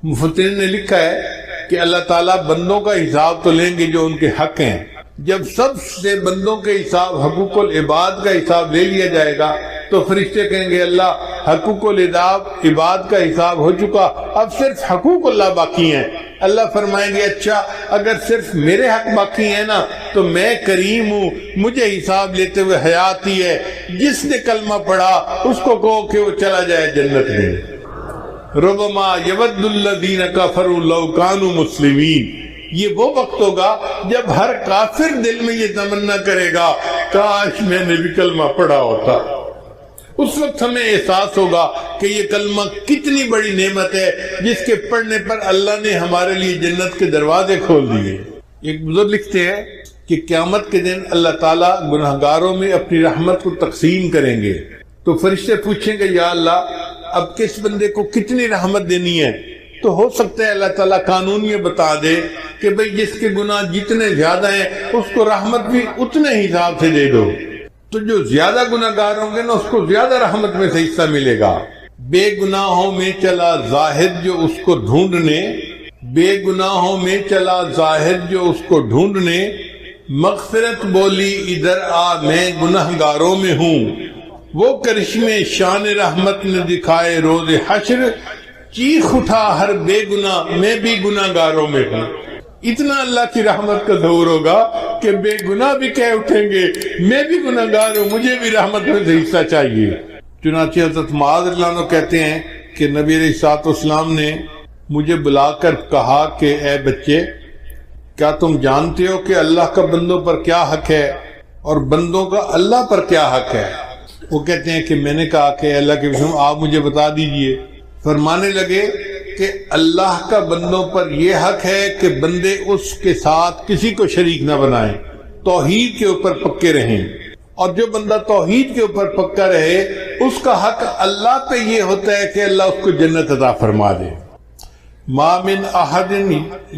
مفسرین نے لکھا ہے کہ اللہ تعالیٰ بندوں کا حساب تو لیں گے جو ان کے حق ہیں، جب سب سے بندوں کے حساب حقوق العباد کا حساب لے لیا جائے گا تو فرشتے کہیں گے اللہ حقوق العباد کا حساب ہو چکا، اب صرف حقوق اللہ باقی ہیں۔ اللہ فرمائیں گے اچھا اگر صرف میرے حق باقی ہیں نا تو میں کریم ہوں، مجھے حساب لیتے ہوئے حیاتی ہے، جس نے کلمہ پڑھا اس کو کہو کہ وہ چلا جائے جنت میں۔ ربما یود الذین کفروا لو کانوا مسلمین، یہ وہ وقت ہوگا جب ہر کافر دل میں یہ تمنا کرے گا کاش میں نے بھی کلمہ پڑھا ہوتا۔ اس وقت ہمیں احساس ہوگا کہ یہ کلمہ کتنی بڑی نعمت ہے جس کے پڑھنے پر اللہ نے ہمارے لیے جنت کے دروازے کھول دیے۔ ایک بزرگ لکھتے ہیں کہ قیامت کے دن اللہ تعالیٰ گناہگاروں میں اپنی رحمت کو تقسیم کریں گے تو فرشتے پوچھیں گے یا اللہ اب کس بندے کو کتنی رحمت دینی ہے؟ تو ہو سکتا ہے اللہ تعالیٰ قانون یہ بتا دے کہ بھئی جس کے گناہ جتنے زیادہ ہیں اس کو رحمت بھی اتنے حساب سے دے دو، تو جو زیادہ گناہگار ہوں گے نا اس کو زیادہ رحمت میں سے حصہ ملے گا۔ بے گناہوں میں چلا زاہد جو اس کو ڈھونڈنے، بے گناہوں میں چلا زاہد جو اس کو ڈھونڈنے، مغفرت بولی ادھر آ میں گناہگاروں میں ہوں، وہ کرشمے شان رحمت نے دکھائے روز حشر، چیخ اٹھا ہر بے گناہ میں بھی گناہگاروں میں ہوں۔ اتنا اللہ کی رحمت کا ظہور ہوگا کہ بے گناہ بھی کہہ اٹھیں گے میں بھی گناہگار ہوں، مجھے بھی رحمت میں سے حصہ چاہیے۔ چنانچہ حضرت معاذ رضی اللہ عنہ کہتے ہیں کہ نبی علیہ الصلوۃ والسلام نے مجھے بلا کر کہا کہ اے بچے کیا تم جانتے ہو کہ اللہ کا بندوں پر کیا حق ہے اور بندوں کا اللہ پر کیا حق ہے؟ وہ کہتے ہیں کہ میں نے کہا کہ اللہ کے رسول آپ مجھے بتا دیجئے۔ فرمانے لگے کہ اللہ کا بندوں پر یہ حق ہے کہ بندے اس کے ساتھ کسی کو شریک نہ بنائیں، توحید کے اوپر پکے رہیں، اور جو بندہ توحید کے اوپر پکا رہے اس کا حق اللہ پہ یہ ہوتا ہے کہ اللہ اس کو جنت عطا فرما دے۔ ما من احد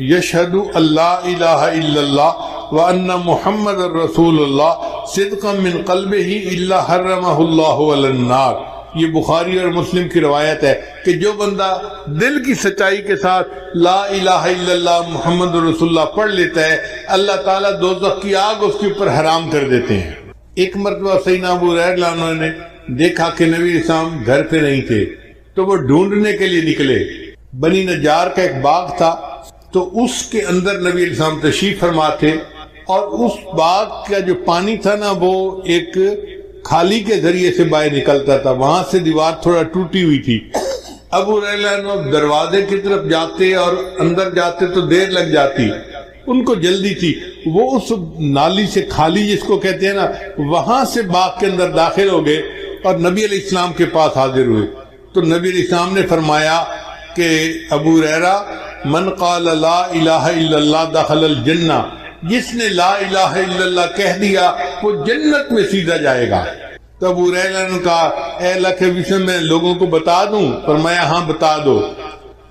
یشہد اللہ الہ الا اللہ وان محمد رسول اللہ صدقا من قلبہ الا حرمہ اللہ علی النار۔ یہ بخاری اور مسلم کی روایت ہے کہ جو بندہ دل کی سچائی کے ساتھ لا الہ الا اللہ محمد رسول اللہ پڑھ لیتا ہے اللہ تعالیٰ دوزخ کی آگ اس کے اوپر حرام کر دیتے ہیں۔ ایک مرتبہ سیدنا ابو ہریرہ انہوں نے دیکھا کہ نبی اسلام گھر پہ نہیں تھے تو وہ ڈھونڈنے کے لیے نکلے۔ بنی نجار کا ایک باغ تھا تو اس کے اندر نبی اسلام تشریف فرما تھے، اور اس باغ کا جو پانی تھا نا وہ ایک کھالی کے ذریعے سے باہر نکلتا تھا، وہاں سے دیوار تھوڑا ٹوٹی ہوئی تھی۔ ابو ہریرہ دروازے کی طرف جاتے اور اندر جاتے تو دیر لگ جاتی، ان کو جلدی تھی، وہ اس نالی سے کھالی جس کو کہتے ہیں نا وہاں سے باغ کے اندر داخل ہو گئے اور نبی علیہ السلام کے پاس حاضر ہوئے۔ تو نبی علیہ السلام نے فرمایا کہ ابو ہریرہ من قال لا الہ الا اللہ دخل الجنہ، جس نے لا الہ الا اللہ کہہ دیا وہ جنت میں سیدھا جائے گا۔ تو ابو ہریرہ نے کہا اے اللہ کے رسول میں لوگوں کو بتا دوں؟ فرمایا ہاں بتا دو۔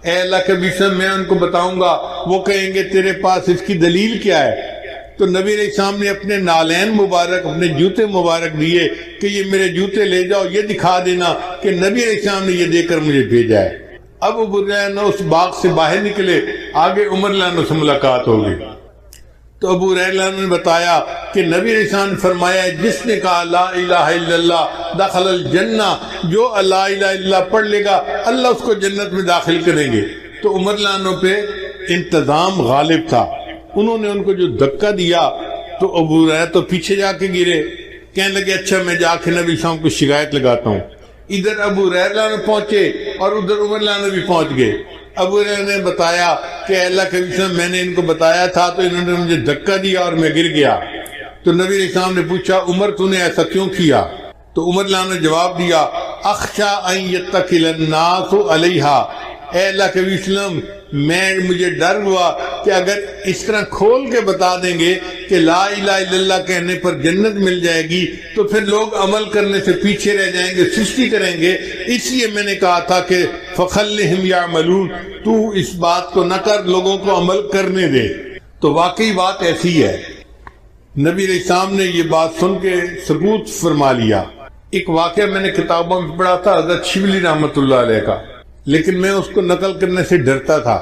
اے اللہ کے رسول میں ان کو بتاؤں گا، وہ کہیں گے تیرے پاس اس کی دلیل کیا ہے؟ تو نبی علیہ السلام نے اپنے نالین مبارک، اپنے جوتے مبارک دیے کہ یہ میرے جوتے لے جاؤ، یہ دکھا دینا کہ نبی علیہ السلام نے یہ دے کر مجھے بھیجا ہے۔ اب ابو ہریرہ اس باغ سے باہر نکلے، آگے عمر رضی اللہ عنہ سے ملاقات ہوگی۔ تو ابو ہریرہ نے بتایا کہ نبی علیہ السلام نے فرمایا جس نے کہا لا الہ الا اللہ دخل الجنہ، جو لا الہ الا اللہ پڑھ لے گا اللہ اس کو جنت میں داخل کریں گے۔ تو عمر رضی اللہ عنہ پہ انتظام غالب تھا، انہوں نے ان کو جو دھکا دیا تو ابو ہریرہ تو پیچھے جا کے گرے، کہنے لگے اچھا میں جا کے نبی علیہ السلام کو شکایت لگاتا ہوں۔ ادھر ابو ہریرہ پہنچے اور ادھر عمر رضی اللہ عنہ بھی پہنچ گئے۔ ابو ہریرہ نے بتایا کہ اللہ کے رسول میں نے ان کو بتایا تھا تو انہوں نے مجھے دھکا دیا اور میں گر گیا۔ تو نبی علیہ السلام نے پوچھا عمر تو نے ایسا کیوں کیا؟ تو عمر رضی اللہ عنہ نے جواب دیا اخشا ان یتکل الناس علیہا، اے اللہ کے رسول مجھے ڈر ہوا کہ اگر اس طرح کھول کے بتا دیں گے کہ لا الہ الا اللہ کہنے پر جنت مل جائے گی تو پھر لوگ عمل کرنے سے پیچھے رہ جائیں گے، سستی کریں گے، اس لیے میں نے کہا تھا کہ فخلہم یعملون، تو اس بات کو نہ کر، لوگوں کو عمل کرنے دے۔ تو واقعی بات ایسی ہے نبی علیہ السلام نے یہ بات سن کے سکوت فرما لیا۔ ایک واقعہ میں نے کتابوں میں پڑھا تھا حضرت شبلی رحمۃ اللہ علیہ کا، لیکن میں اس کو نقل کرنے سے ڈرتا تھا۔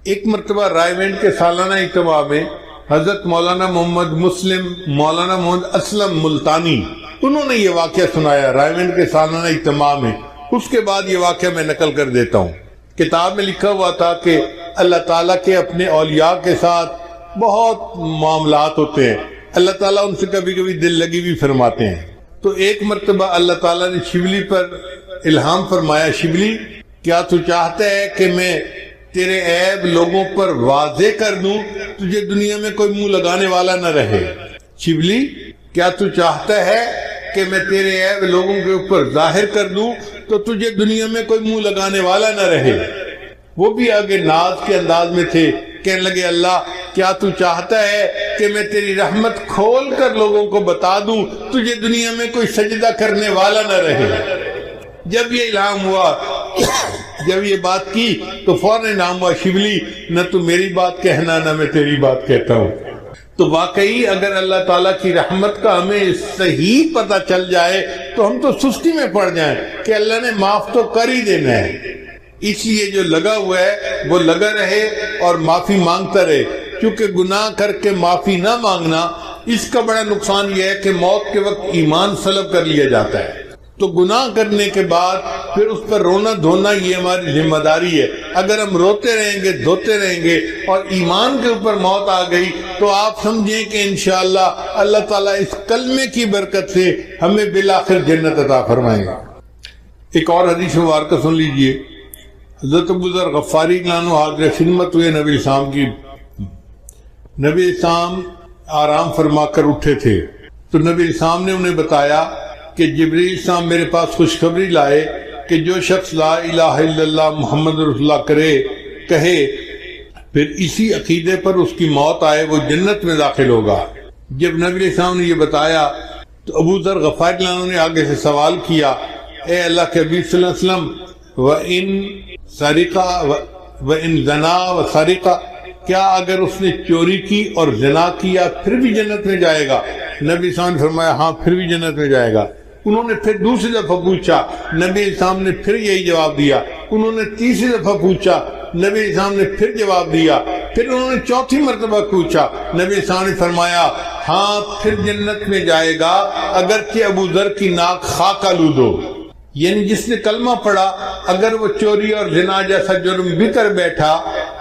ایک مرتبہ رائے وینڈ کے سالانہ اجتماع میں حضرت مولانا محمد مسلم، مولانا محمد اسلم ملتانی، انہوں نے یہ واقعہ سنایا رائے وینڈ کے سالانہ اجتماع میں۔ اس کے بعد یہ واقعہ میں نقل کر دیتا ہوں۔ کتاب میں لکھا ہوا تھا کہ اللہ تعالیٰ کے اپنے اولیاء کے ساتھ بہت معاملات ہوتے ہیں، اللہ تعالیٰ ان سے کبھی کبھی دل لگی بھی فرماتے ہیں۔ تو ایک مرتبہ اللہ تعالیٰ نے شبلی پر الہام فرمایا، شبلی کیا تو چاہتا ہے کہ میں تیرے عیب لوگوں پر واضح کر دوں، تجھے دنیا میں کوئی منہ لگانے والا نہ رہے؟ شبلی کیا تو چاہتا ہے کہ میں تیرے عیب لوگوں کے اوپر ظاہر کر دوں تو تجھے دنیا میں کوئی منہ لگانے والا نہ رہے؟ وہ بھی آگے ناز کے انداز میں تھے، کہنے لگے اللہ کیا تو چاہتا ہے کہ میں تیری رحمت کھول کر لوگوں کو بتا دوں، تجھے دنیا میں کوئی سجدہ کرنے والا نہ رہے؟ جب یہ الہام ہوا، جب یہ بات کی تو فوراً الہام ہوا، شبلی نہ تو میری بات کہنا نہ میں تیری بات کہتا ہوں۔ تو واقعی اگر اللہ تعالیٰ کی رحمت کا ہمیں صحیح پتہ چل جائے تو ہم تو سستی میں پڑ جائیں کہ اللہ نے معاف تو کر ہی دینا ہے۔ اس لیے جو لگا ہوا ہے وہ لگا رہے اور معافی مانگتا رہے، کیونکہ گناہ کر کے معافی نہ مانگنا، اس کا بڑا نقصان یہ ہے کہ موت کے وقت ایمان سلب کر لیا جاتا ہے۔ تو گناہ کرنے کے بعد پھر اس پر رونا دھونا یہ ہماری ذمہ داری ہے۔ اگر ہم روتے رہیں گے، دھوتے رہیں گے اور ایمان کے اوپر موت آ گئی تو آپ سمجھیں کہ انشاءاللہ اللہ تعالیٰ اس کلمے کی برکت سے ہمیں بالآخر جنت عطا فرمائے گا۔ ایک اور حدیث مبارکہ سن لیجئے۔ حضرت ابو ذر غفاری عنہ حاضر خدمت ہوئے نبی اسلام کی۔ نبی اسلام آرام فرما کر اٹھے تھے تو نبی اسلام نے انہیں بتایا کہ جبریل اسلام میرے پاس خوشخبری لائے کہ جو شخص لا الہ الا اللہ محمد رسول اللہ کہے پھر اسی عقیدے پر اس کی موت آئے وہ جنت میں داخل ہوگا۔ جب نبی اسلام نے یہ بتایا تو ابو ذر غفاری عنہ نے آگے سے سوال کیا، اے اللہ کے حبیب صلی اللہ علیہ وسلم، وَإِن سرقہ وَإِن زنا وَسَرِقَ، کیا اگر اس نے چوری کی اور زنا کیا پھر بھی جنت میں جائے گا؟ نبی اسلام نے فرمایا ہاں پھر بھی جنت میں جائے گا۔ انہوں نے پھر دوسری دفعہ پوچھا، نبی اسلام نے پھر یہی جواب دیا۔ انہوں نے تیسری دفعہ پوچھا، نبی اسلام نے پھر جواب دیا۔ پھر انہوں نے چوتھی مرتبہ پوچھا، نبی اسلام نے فرمایا ہاں پھر جنت میں جائے گا اگرچہ ابو ذر کی ناک خاک آلود ہو۔ یعنی جس نے کلمہ پڑھا اگر وہ چوری اور زنا جیسا جرم بھی کر بیٹھا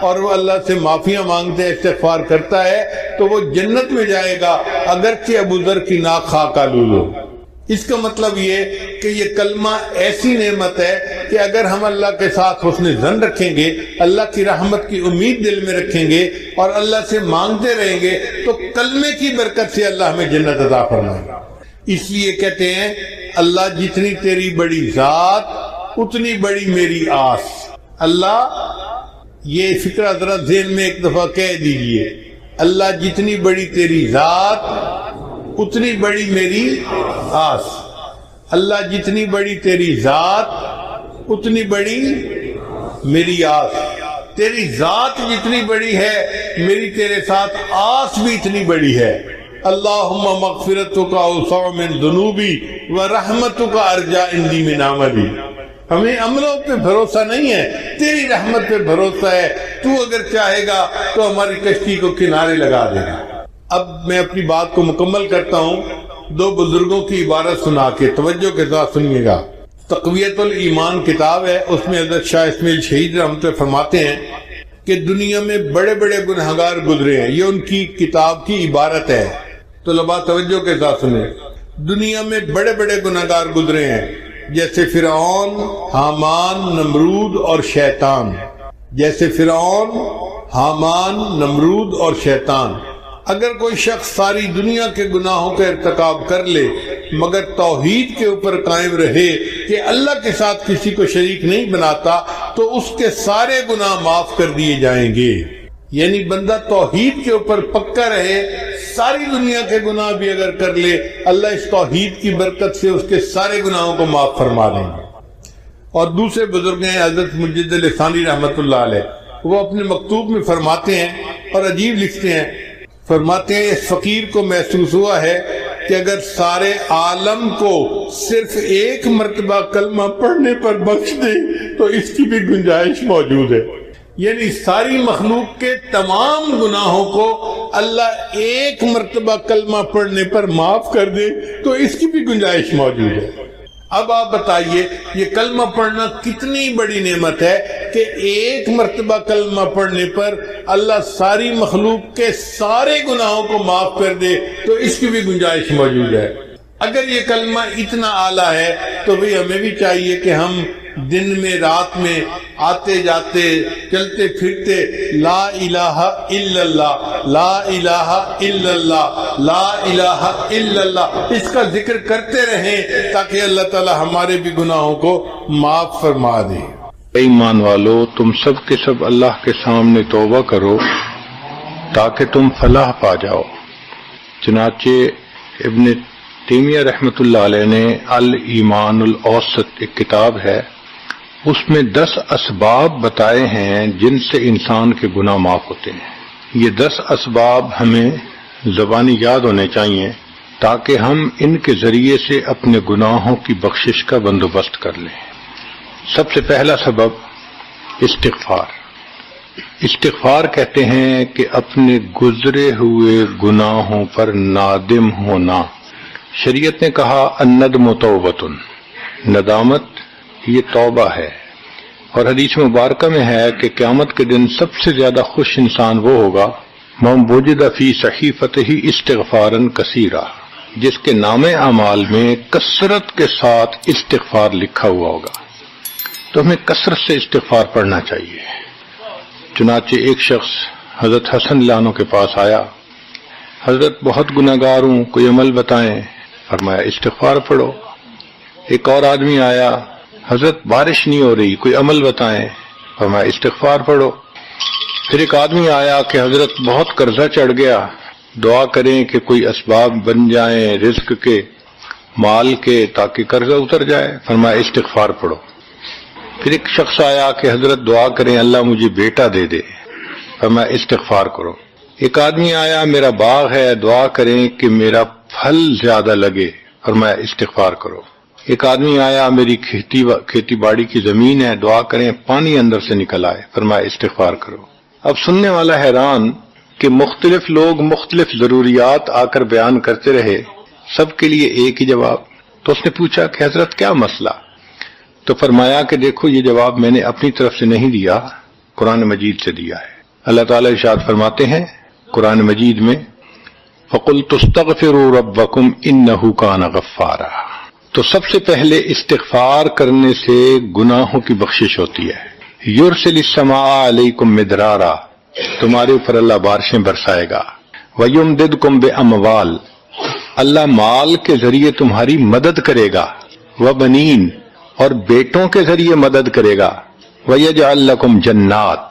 اور وہ اللہ سے معافیاں مانگتے استغفار کرتا ہے تو وہ جنت میں جائے گا اگرچہ ابو ذر کی ناک خاک آلود ہو۔ اس کا مطلب یہ کہ یہ کلمہ ایسی نعمت ہے کہ اگر ہم اللہ کے ساتھ حسن ظن رکھیں گے، اللہ کی رحمت کی امید دل میں رکھیں گے اور اللہ سے مانگتے رہیں گے تو کلمے کی برکت سے اللہ ہمیں جنت عطا فرمائے گا۔ اس لیے کہتے ہیں اللہ جتنی تیری بڑی ذات اتنی بڑی میری آس۔ اللہ یہ فکرہ ذرا ذہن میں ایک دفعہ کہہ دیجئے، اللہ جتنی بڑی تیری ذات اتنی بڑی میری آس۔ اللہ جتنی بڑی تیری ذات اتنی بڑی میری آس۔ تیری ذات جتنی بڑی ہے میری تیرے ساتھ آس بھی اتنی بڑی ہے۔ اللہم مغفرتک اوسع من ذنوبی ورحمتک ارجا عندی من عملی۔ ہمیں عملوں پہ بھروسہ نہیں ہے، تیری رحمت پہ بھروسہ ہے، تو اگر چاہے گا تو ہماری کشتی کو کنارے لگا دے گا۔ اب میں اپنی بات کو مکمل کرتا ہوں دو بزرگوں کی عبارت سنا کے، توجہ کے ساتھ سنیے گا۔ تقویت الایمان کتاب ہے، اس میں حضرت شاہ اسماعیل شہید رحمۃ اللہ فرماتے ہیں کہ دنیا میں بڑے بڑے گنہگار گزرے ہیں، یہ ان کی کتاب کی عبارت ہے۔ طلباء توجہ کے ساتھ سنیں، دنیا میں بڑے بڑے گنہگار گزرے ہیں جیسے فرعون، حامان، نمرود اور شیطان۔ جیسے فرعون، حامان، نمرود اور شیطان۔ اگر کوئی شخص ساری دنیا کے گناہوں کا ارتکاب کر لے مگر توحید کے اوپر قائم رہے کہ اللہ کے ساتھ کسی کو شریک نہیں بناتا تو اس کے سارے گناہ معاف کر دیے جائیں گے۔ یعنی بندہ توحید کے اوپر پکا رہے، ساری دنیا کے گناہ بھی اگر کر لے اللہ اس توحید کی برکت سے اس کے سارے گناہوں کو معاف فرما دیں گے۔ اور دوسرے بزرگ ہیں حضرت مجد لسانی رحمۃ اللہ علیہ، وہ اپنے مکتوب میں فرماتے ہیں اور عجیب لکھتے ہیں، فرماتے ہیں اس فقیر کو محسوس ہوا ہے کہ اگر سارے عالم کو صرف ایک مرتبہ کلمہ پڑھنے پر بخش دے تو اس کی بھی گنجائش موجود ہے، یعنی ساری مخلوق کے تمام گناہوں کو اللہ ایک مرتبہ کلمہ پڑھنے پر معاف کر دے تو اس کی بھی گنجائش موجود ہے۔ اب آپ بتائیے یہ کلمہ پڑھنا کتنی بڑی نعمت ہے کہ ایک مرتبہ کلمہ پڑھنے پر اللہ ساری مخلوق کے سارے گناہوں کو معاف کر دے تو اس کی بھی گنجائش موجود ہے۔ اگر یہ کلمہ اتنا اعلیٰ ہے تو بھی ہمیں بھی چاہیے کہ ہم دن میں رات میں آتے جاتے چلتے پھرتے لا الہ الا اللہ لا الہ الا اللہ لا الہ الا اللہ اس کا ذکر کرتے رہیں تاکہ اللہ تعالی ہمارے بھی گناہوں کو معاف فرما دے۔ ایمان والو، تم سب کے سب اللہ کے سامنے توبہ کرو تاکہ تم فلاح پا جاؤ۔ چنانچہ ابن تیمیہ رحمۃ اللہ علیہ نے الایمان الاوسط ایک کتاب ہے، اس میں 10 اسباب بتائے ہیں جن سے انسان کے گناہ معاف ہوتے ہیں۔ یہ 10 اسباب ہمیں زبانی یاد ہونے چاہیے تاکہ ہم ان کے ذریعے سے اپنے گناہوں کی بخشش کا بندوبست کر لیں۔ سب سے پہلا سبب استغفار۔ استغفار کہتے ہیں کہ اپنے گزرے ہوئے گناہوں پر نادم ہونا۔ شریعت نے کہا الندم توبۃ، ندامت یہ توبہ ہے، اور حدیث مبارکہ میں ہے کہ قیامت کے دن سب سے زیادہ خوش انسان وہ ہوگا من وجد فی صحیفتہ استغفارا کثیرا، جس کے نام اعمال میں کثرت کے ساتھ استغفار لکھا ہوا ہوگا۔ تو ہمیں کثرت سے استغفار پڑھنا چاہیے۔ چنانچہ ایک شخص حضرت حسن اللہ عنہ کے پاس آیا، حضرت بہت گناہگار ہوں، کوئی عمل بتائیں۔ فرمایا استغفار پڑھو۔ ایک اور آدمی آیا، حضرت بارش نہیں ہو رہی، کوئی عمل بتائیں۔ فرمایا استغفار پڑھو۔ پھر ایک آدمی آیا کہ حضرت بہت قرضہ چڑھ گیا، دعا کریں کہ کوئی اسباب بن جائیں رزق کے، مال کے، تاکہ قرضہ اتر جائے۔ فرمایا استغفار پڑھو۔ پھر ایک شخص آیا کہ حضرت دعا کریں اللہ مجھے بیٹا دے دے۔ فرمایا استغفار کرو۔ ایک آدمی آیا میرا باغ ہے، دعا کریں کہ میرا پھل زیادہ لگے۔ فرمایا استغفار کرو۔ ایک آدمی آیا میری کھیتی باڑی کی زمین ہے، دعا کریں پانی اندر سے نکل آئے۔ فرمایا استغفار کرو۔ اب سننے والا حیران کہ مختلف لوگ مختلف ضروریات آ کر بیان کرتے رہے، سب کے لیے ایک ہی جواب۔ تو اس نے پوچھا کہ حضرت کیا مسئلہ؟ تو فرمایا کہ دیکھو یہ جواب میں نے اپنی طرف سے نہیں دیا، قرآن مجید سے دیا ہے۔ اللہ تعالیٰ ارشاد فرماتے ہیں قرآن مجید میں فَقُلْتُ اسْتَغْفِرُوا رَبَّكُمْ إِنَّهُ كَانَ غَفَّارًا۔ تو سب سے پہلے استغفار کرنے سے گناہوں کی بخشش ہوتی ہے۔ یرسل السماء علیکم مدرارا، تمہارے اوپر اللہ بارشیں برسائے گا۔ ویمددکم باموال، اللہ مال کے ذریعے تمہاری مدد کرے گا۔ وبنین، اور بیٹوں کے ذریعے مدد کرے گا۔ ویجعل لکم جنات،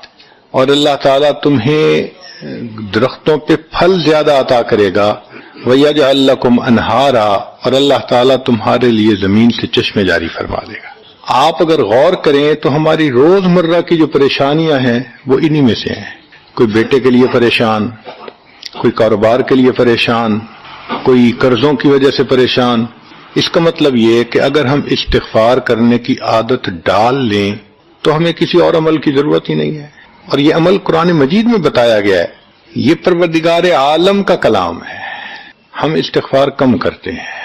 اور اللہ تعالیٰ تمہیں درختوں پہ پھل زیادہ عطا کرے گا۔ وَيَجْعَلْ لَكُمْ أَنْهَارًا، اور اللہ تعالیٰ تمہارے لیے زمین سے چشمے جاری فرما دے گا۔ آپ اگر غور کریں تو ہماری روز مرہ کی جو پریشانیاں ہیں وہ انہی میں سے ہیں۔ کوئی بیٹے کے لیے پریشان، کوئی کاروبار کے لیے پریشان، کوئی قرضوں کی وجہ سے پریشان۔ اس کا مطلب یہ ہے کہ اگر ہم استغفار کرنے کی عادت ڈال لیں تو ہمیں کسی اور عمل کی ضرورت ہی نہیں ہے۔ اور یہ عمل قرآن مجید میں بتایا گیا ہے، یہ پروردگار عالم کا کلام ہے۔ ہم استغفار کم کرتے ہیں،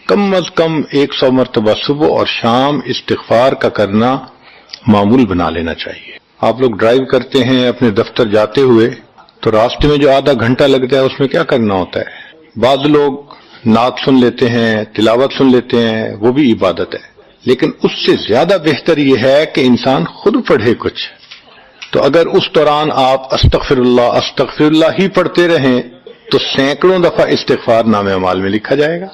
کم از کم 100 مرتبہ صبح اور شام استغفار کا کرنا معمول بنا لینا چاہیے۔ آپ لوگ ڈرائیو کرتے ہیں اپنے دفتر جاتے ہوئے تو راستے میں جو آدھا گھنٹہ لگتا ہے اس میں کیا کرنا ہوتا ہے؟ بعض لوگ نعت سن لیتے ہیں، تلاوت سن لیتے ہیں، وہ بھی عبادت ہے، لیکن اس سے زیادہ بہتر یہ ہے کہ انسان خود پڑھے کچھ۔ تو اگر اس دوران آپ استغفر اللہ ہی پڑھتے رہیں تو سینکڑوں دفعہ استغفار نامہ اعمال میں لکھا جائے گا،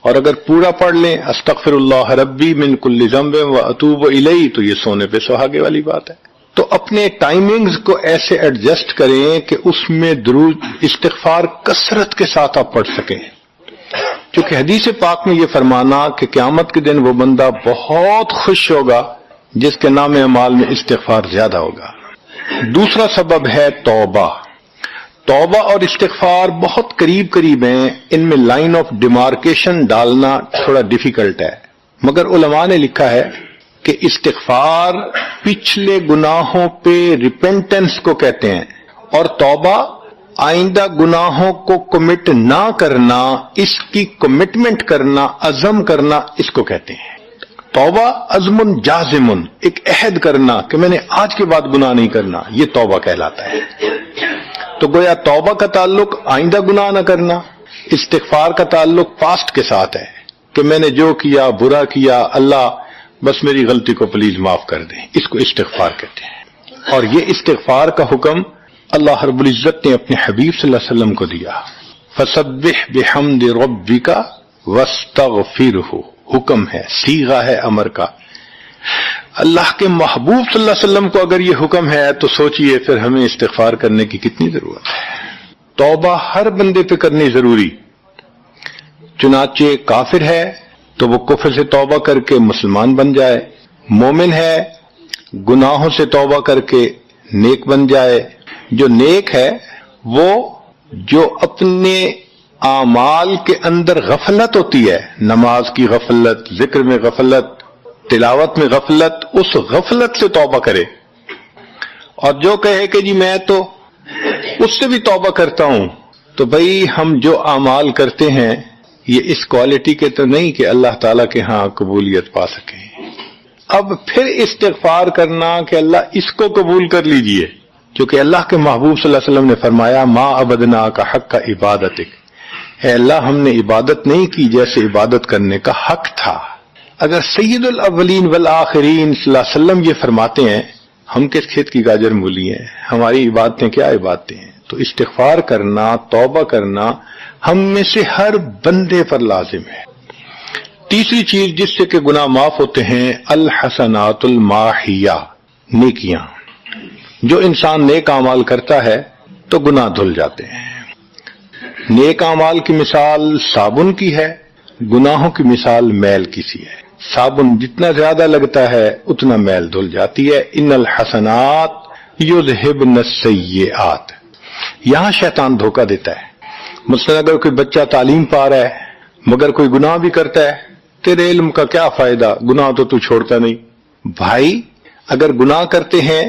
اور اگر پورا پڑھ لیں استغفر اللہ ربی من کل ذنب واتوب الیہ تو یہ سونے پہ سہاگے والی بات ہے۔ تو اپنے ٹائمنگز کو ایسے ایڈجسٹ کریں کہ اس میں درود استغفار کثرت کے ساتھ آپ پڑھ سکیں، کیونکہ حدیث پاک میں یہ فرمانا کہ قیامت کے دن وہ بندہ بہت خوش ہوگا جس کے نام اعمال میں استغفار زیادہ ہوگا۔ دوسرا سبب ہے توبہ۔ توبہ اور استغفار بہت قریب قریب ہیں، ان میں لائن آف ڈیمارکیشن ڈالنا تھوڑا ڈیفیکلٹ ہے، مگر علماء نے لکھا ہے کہ استغفار پچھلے گناہوں پہ ریپینٹنس کو کہتے ہیں، اور توبہ آئندہ گناہوں کو کمٹ نہ کرنا، اس کی کمٹمنٹ کرنا، عزم کرنا، اس کو کہتے ہیں۔ توبہ عزم جازم، ایک عہد کرنا کہ میں نے آج کے بعد گناہ نہیں کرنا، یہ توبہ کہلاتا ہے۔ تو گویا توبہ کا تعلق آئندہ گناہ نہ کرنا، استغفار کا تعلق پاسٹ کے ساتھ ہے کہ میں نے جو کیا برا کیا، اللہ بس میری غلطی کو پلیز معاف کر دیں، اس کو استغفار کہتے ہیں۔ اور یہ استغفار کا حکم اللہ رب العزت نے اپنے حبیب صلی اللہ علیہ وسلم کو دیا، فسبح بحمد ربک واستغفرہ، حکم ہے، صیغہ ہے امر کا۔ اللہ کے محبوب صلی اللہ علیہ وسلم کو اگر یہ حکم ہے تو سوچئے پھر ہمیں استغفار کرنے کی کتنی ضرورت ہے۔ توبہ ہر بندے پہ کرنی ضروری، چنانچہ کافر ہے تو وہ کفر سے توبہ کر کے مسلمان بن جائے، مومن ہے گناہوں سے توبہ کر کے نیک بن جائے۔ جو نیک ہے وہ جو اپنے اعمال کے اندر غفلت ہوتی ہے، نماز کی غفلت، ذکر میں غفلت، تلاوت میں غفلت، اس غفلت سے توبہ کرے، اور جو کہے کہ جی میں تو اس سے بھی توبہ کرتا ہوں، تو بھئی ہم جو اعمال کرتے ہیں یہ اس کوالٹی کے تو نہیں کہ اللہ تعالیٰ کے ہاں قبولیت پا سکیں۔ اب پھر استغفار کرنا کہ اللہ اس کو قبول کر لیجئے، کیونکہ اللہ کے محبوب صلی اللہ علیہ وسلم نے فرمایا ما عبدنا کا حق کا عبادتک، اے اللہ ہم نے عبادت نہیں کی جیسے عبادت کرنے کا حق تھا۔ اگر سید الاولین والآخرین صلی اللہ علیہ وسلم یہ فرماتے ہیں، ہم کس کھیت کی گاجر مولی ہیں، ہماری عبادتیں کیا عبادتیں ہیں؟ تو استغفار کرنا، توبہ کرنا ہم میں سے ہر بندے پر لازم ہے۔ تیسری چیز جس سے کہ گناہ معاف ہوتے ہیں، الحسنات الماحیہ، نیکیاں۔ جو انسان نیک اعمال کرتا ہے تو گناہ دھل جاتے ہیں۔ نیک اعمال کی مثال صابن کی ہے، گناہوں کی مثال میل کی سی ہے۔ صابن جتنا زیادہ لگتا ہے اتنا میل دھل جاتی ہے۔ ان الحسنات یذہبن السیئات، یہاں شیطان دھوکہ دیتا ہے۔ مثلا اگر کوئی بچہ تعلیم پا رہا ہے مگر کوئی گناہ بھی کرتا ہے، تیرے علم کا کیا فائدہ، گناہ تو چھوڑتا نہیں۔ بھائی اگر گناہ کرتے ہیں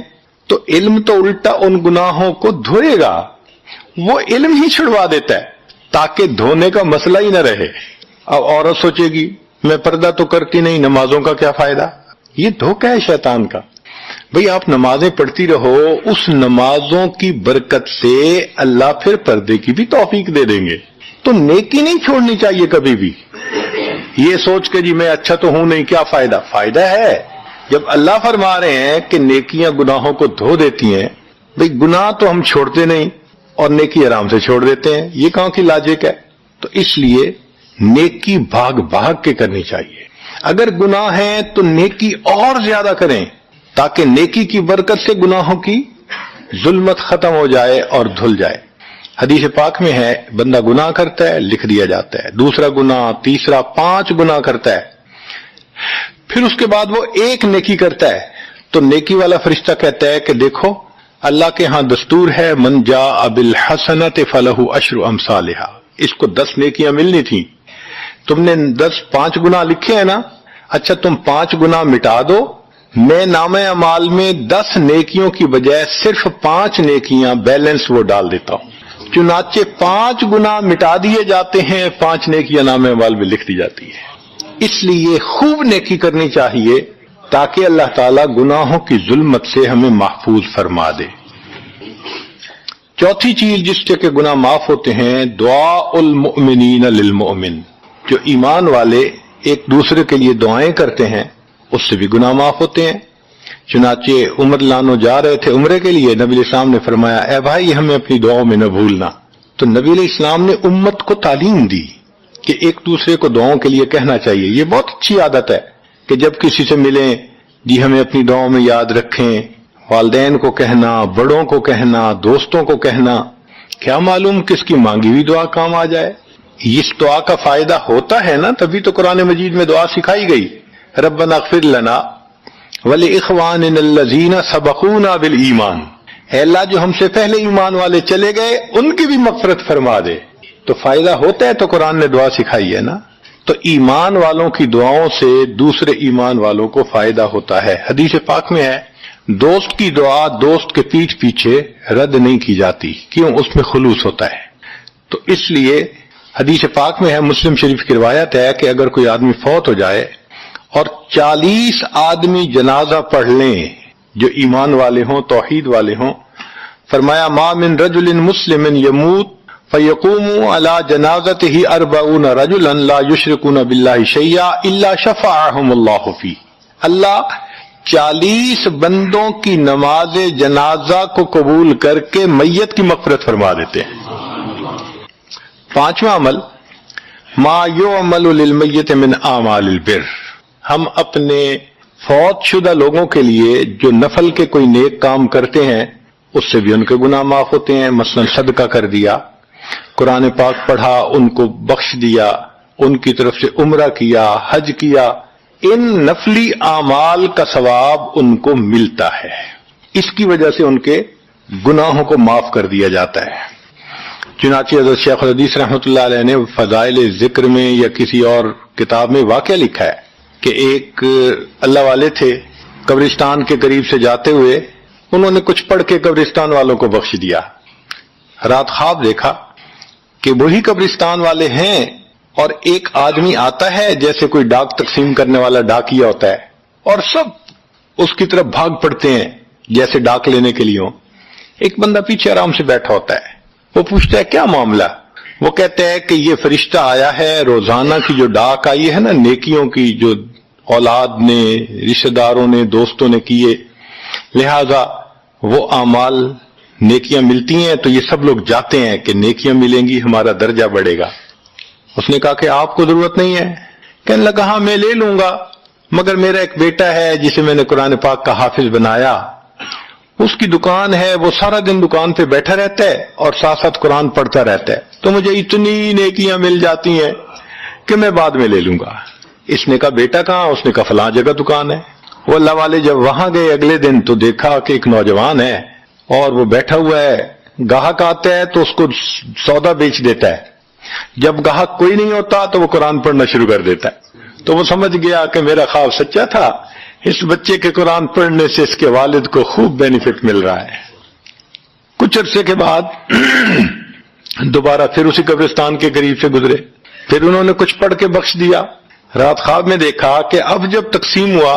تو علم تو الٹا ان گناہوں کو دھوئے گا، وہ علم ہی چھڑوا دیتا ہے تاکہ دھونے کا مسئلہ ہی نہ رہے۔ اب عورت سوچے گی میں پردہ تو کرتی نہیں، نمازوں کا کیا فائدہ؟ یہ دھوکہ ہے شیطان کا۔ بھئی آپ نمازیں پڑھتی رہو، اس نمازوں کی برکت سے اللہ پھر پردے کی بھی توفیق دے دیں گے۔ تو نیکی نہیں چھوڑنی چاہیے کبھی بھی، یہ سوچ کے جی میں اچھا تو ہوں نہیں، کیا فائدہ؟ فائدہ ہے۔ جب اللہ فرما رہے ہیں کہ نیکیاں گناہوں کو دھو دیتی ہیں، بھئی گناہ تو ہم چھوڑتے نہیں اور نیکی آرام سے چھوڑ دیتے ہیں، یہ کہاں کی لاجک ہے؟ تو اس لیے نیکی بھاگ بھاگ کے کرنی چاہیے۔ اگر گناہ ہیں تو نیکی اور زیادہ کریں تاکہ نیکی کی برکت سے گناہوں کی ظلمت ختم ہو جائے اور دھل جائے۔ حدیث پاک میں ہے بندہ گناہ کرتا ہے لکھ دیا جاتا ہے، دوسرا گناہ، تیسرا، 5 گناہ کرتا ہے، پھر اس کے بعد وہ ایک نیکی کرتا ہے تو نیکی والا فرشتہ کہتا ہے کہ دیکھو اللہ کے ہاں دستور ہے من جاء بالحسنۃ فلہ عشر امثالھا، اس کو 10 نیکیاں ملنی تھیں، تم نے 5 گناہ لکھے ہیں نا، اچھا تم 5 گناہ مٹا دو، میں نامہ اعمال میں 10 نیکیوں کی بجائے صرف 5 نیکیاں بیلنس وہ ڈال دیتا ہوں۔ چنانچہ 5 گناہ مٹا دیے جاتے ہیں، 5 نیکیاں نامہ اعمال میں لکھ دی جاتی ہے۔ اس لیے خوب نیکی کرنی چاہیے تاکہ اللہ تعالیٰ گناہوں کی ظلمت سے ہمیں محفوظ فرما دے۔ چوتھی چیز جس سے کہ گناہ معاف ہوتے ہیں، دعاء المؤمنین للمؤمن، جو ایمان والے ایک دوسرے کے لیے دعائیں کرتے ہیں اس سے بھی گناہ معاف ہوتے ہیں۔ چنانچہ عمر لانو جا رہے تھے عمرے کے لیے، نبی علیہ السلام نے فرمایا اے بھائی ہمیں اپنی دعاؤں میں نہ بھولنا، تو نبی علیہ السلام نے امت کو تعلیم دی کہ ایک دوسرے کو دعاؤں کے لیے کہنا چاہیے۔ یہ بہت اچھی عادت ہے کہ جب کسی سے ملیں جی ہمیں اپنی دعاؤں میں یاد رکھیں، والدین کو کہنا، بڑوں کو کہنا، دوستوں کو کہنا، کیا معلوم کس کی مانگی ہوئی دعا کام آ جائے۔ اس دعا کا فائدہ ہوتا ہے نا، تبھی تو قرآن مجید میں دعا سکھائی گئی، ربنا اغفر لنا ولاخواننا الذین سبقونا بالایمان، اے اللہ جو ہم سے پہلے ایمان والے چلے گئے ان کی بھی مغفرت فرما دے. تو فائدہ ہوتا ہے تو قرآن نے دعا سکھائی ہے نا. تو ایمان والوں کی دعاؤں سے دوسرے ایمان والوں کو فائدہ ہوتا ہے. حدیث پاک میں ہے دوست کی دعا دوست کے پیٹھ پیچھے رد نہیں کی جاتی. کیوں؟ اس میں خلوص ہوتا ہے. تو اس لیے حدیث پاک میں ہے، مسلم شریف کی روایت ہے کہ اگر کوئی آدمی فوت ہو جائے اور 40 آدمی جنازہ پڑھ لیں جو ایمان والے ہوں، توحید والے ہوں، فرمایا ما من رجل مسلم یموت فیقوم علی جنازتہ 40 رجلا لا یشرکون باللہ شیئا الا شفعهم اللہ فی. اللہ 40 بندوں کی نماز جنازہ کو قبول کر کے میت کی مغفرت فرما دیتے ہیں. پانچواں عمل ما یعمل للمیت من اعمال البر. ہم اپنے فوت شدہ لوگوں کے لیے جو نفل کے کوئی نیک کام کرتے ہیں اس سے بھی ان کے گناہ معاف ہوتے ہیں. مثلا صدقہ کر دیا، قرآن پاک پڑھا، ان کو بخش دیا، ان کی طرف سے عمرہ کیا، حج کیا، ان نفلی اعمال کا ثواب ان کو ملتا ہے. اس کی وجہ سے ان کے گناہوں کو معاف کر دیا جاتا ہے. چنانچہ حضرت شیخ الحدیث رحمۃ اللہ علیہ نے فضائل ذکر میں یا کسی اور کتاب میں واقعہ لکھا ہے کہ ایک اللہ والے تھے، قبرستان کے قریب سے جاتے ہوئے انہوں نے کچھ پڑھ کے قبرستان والوں کو بخش دیا. رات خواب دیکھا کہ وہی قبرستان والے ہیں اور ایک آدمی آتا ہے جیسے کوئی ڈاک تقسیم کرنے والا ڈاکیا ہوتا ہے، اور سب اس کی طرف بھاگ پڑتے ہیں جیسے ڈاک لینے کے لیے ہوں. ایک بندہ پیچھے آرام سے بیٹھا ہوتا ہے. وہ پوچھتا ہے کیا معاملہ؟ وہ کہتے ہیں کہ یہ فرشتہ آیا ہے، روزانہ کی جو ڈاک آئی ہے نا نیکیوں کی، جو اولاد نے، رشتہ داروں نے، دوستوں نے کیے، لہذا وہ اعمال نیکیاں ملتی ہیں تو یہ سب لوگ جاتے ہیں کہ نیکیاں ملیں گی، ہمارا درجہ بڑھے گا. اس نے کہا کہ آپ کو ضرورت نہیں ہے. کہنے لگا ہاں میں لے لوں گا، مگر میرا ایک بیٹا ہے جسے میں نے قرآن پاک کا حافظ بنایا، اس کی دکان ہے، وہ سارا دن دکان پہ بیٹھا رہتا ہے اور ساتھ ساتھ قرآن پڑھتا رہتا ہے، تو مجھے اتنی نیکیاں مل جاتی ہیں کہ میں بعد میں لے لوں گا. اس نے کہا بیٹا کہاں؟ اس نے کہا فلاں جگہ دکان ہے. وہ اللہ والے جب وہاں گئے اگلے دن تو دیکھا کہ ایک نوجوان ہے اور وہ بیٹھا ہوا ہے، گاہک آتا ہے تو اس کو سودا بیچ دیتا ہے، جب گاہک کوئی نہیں ہوتا تو وہ قرآن پڑھنا شروع کر دیتا ہے. تو وہ سمجھ گیا کہ میرا خواب سچا تھا، اس بچے کے قرآن پڑھنے سے اس کے والد کو خوب بینیفٹ مل رہا ہے. کچھ عرصے کے بعد دوبارہ پھر اسی قبرستان کے قریب سے گزرے، پھر انہوں نے کچھ پڑھ کے بخش دیا. رات خواب میں دیکھا کہ اب جب تقسیم ہوا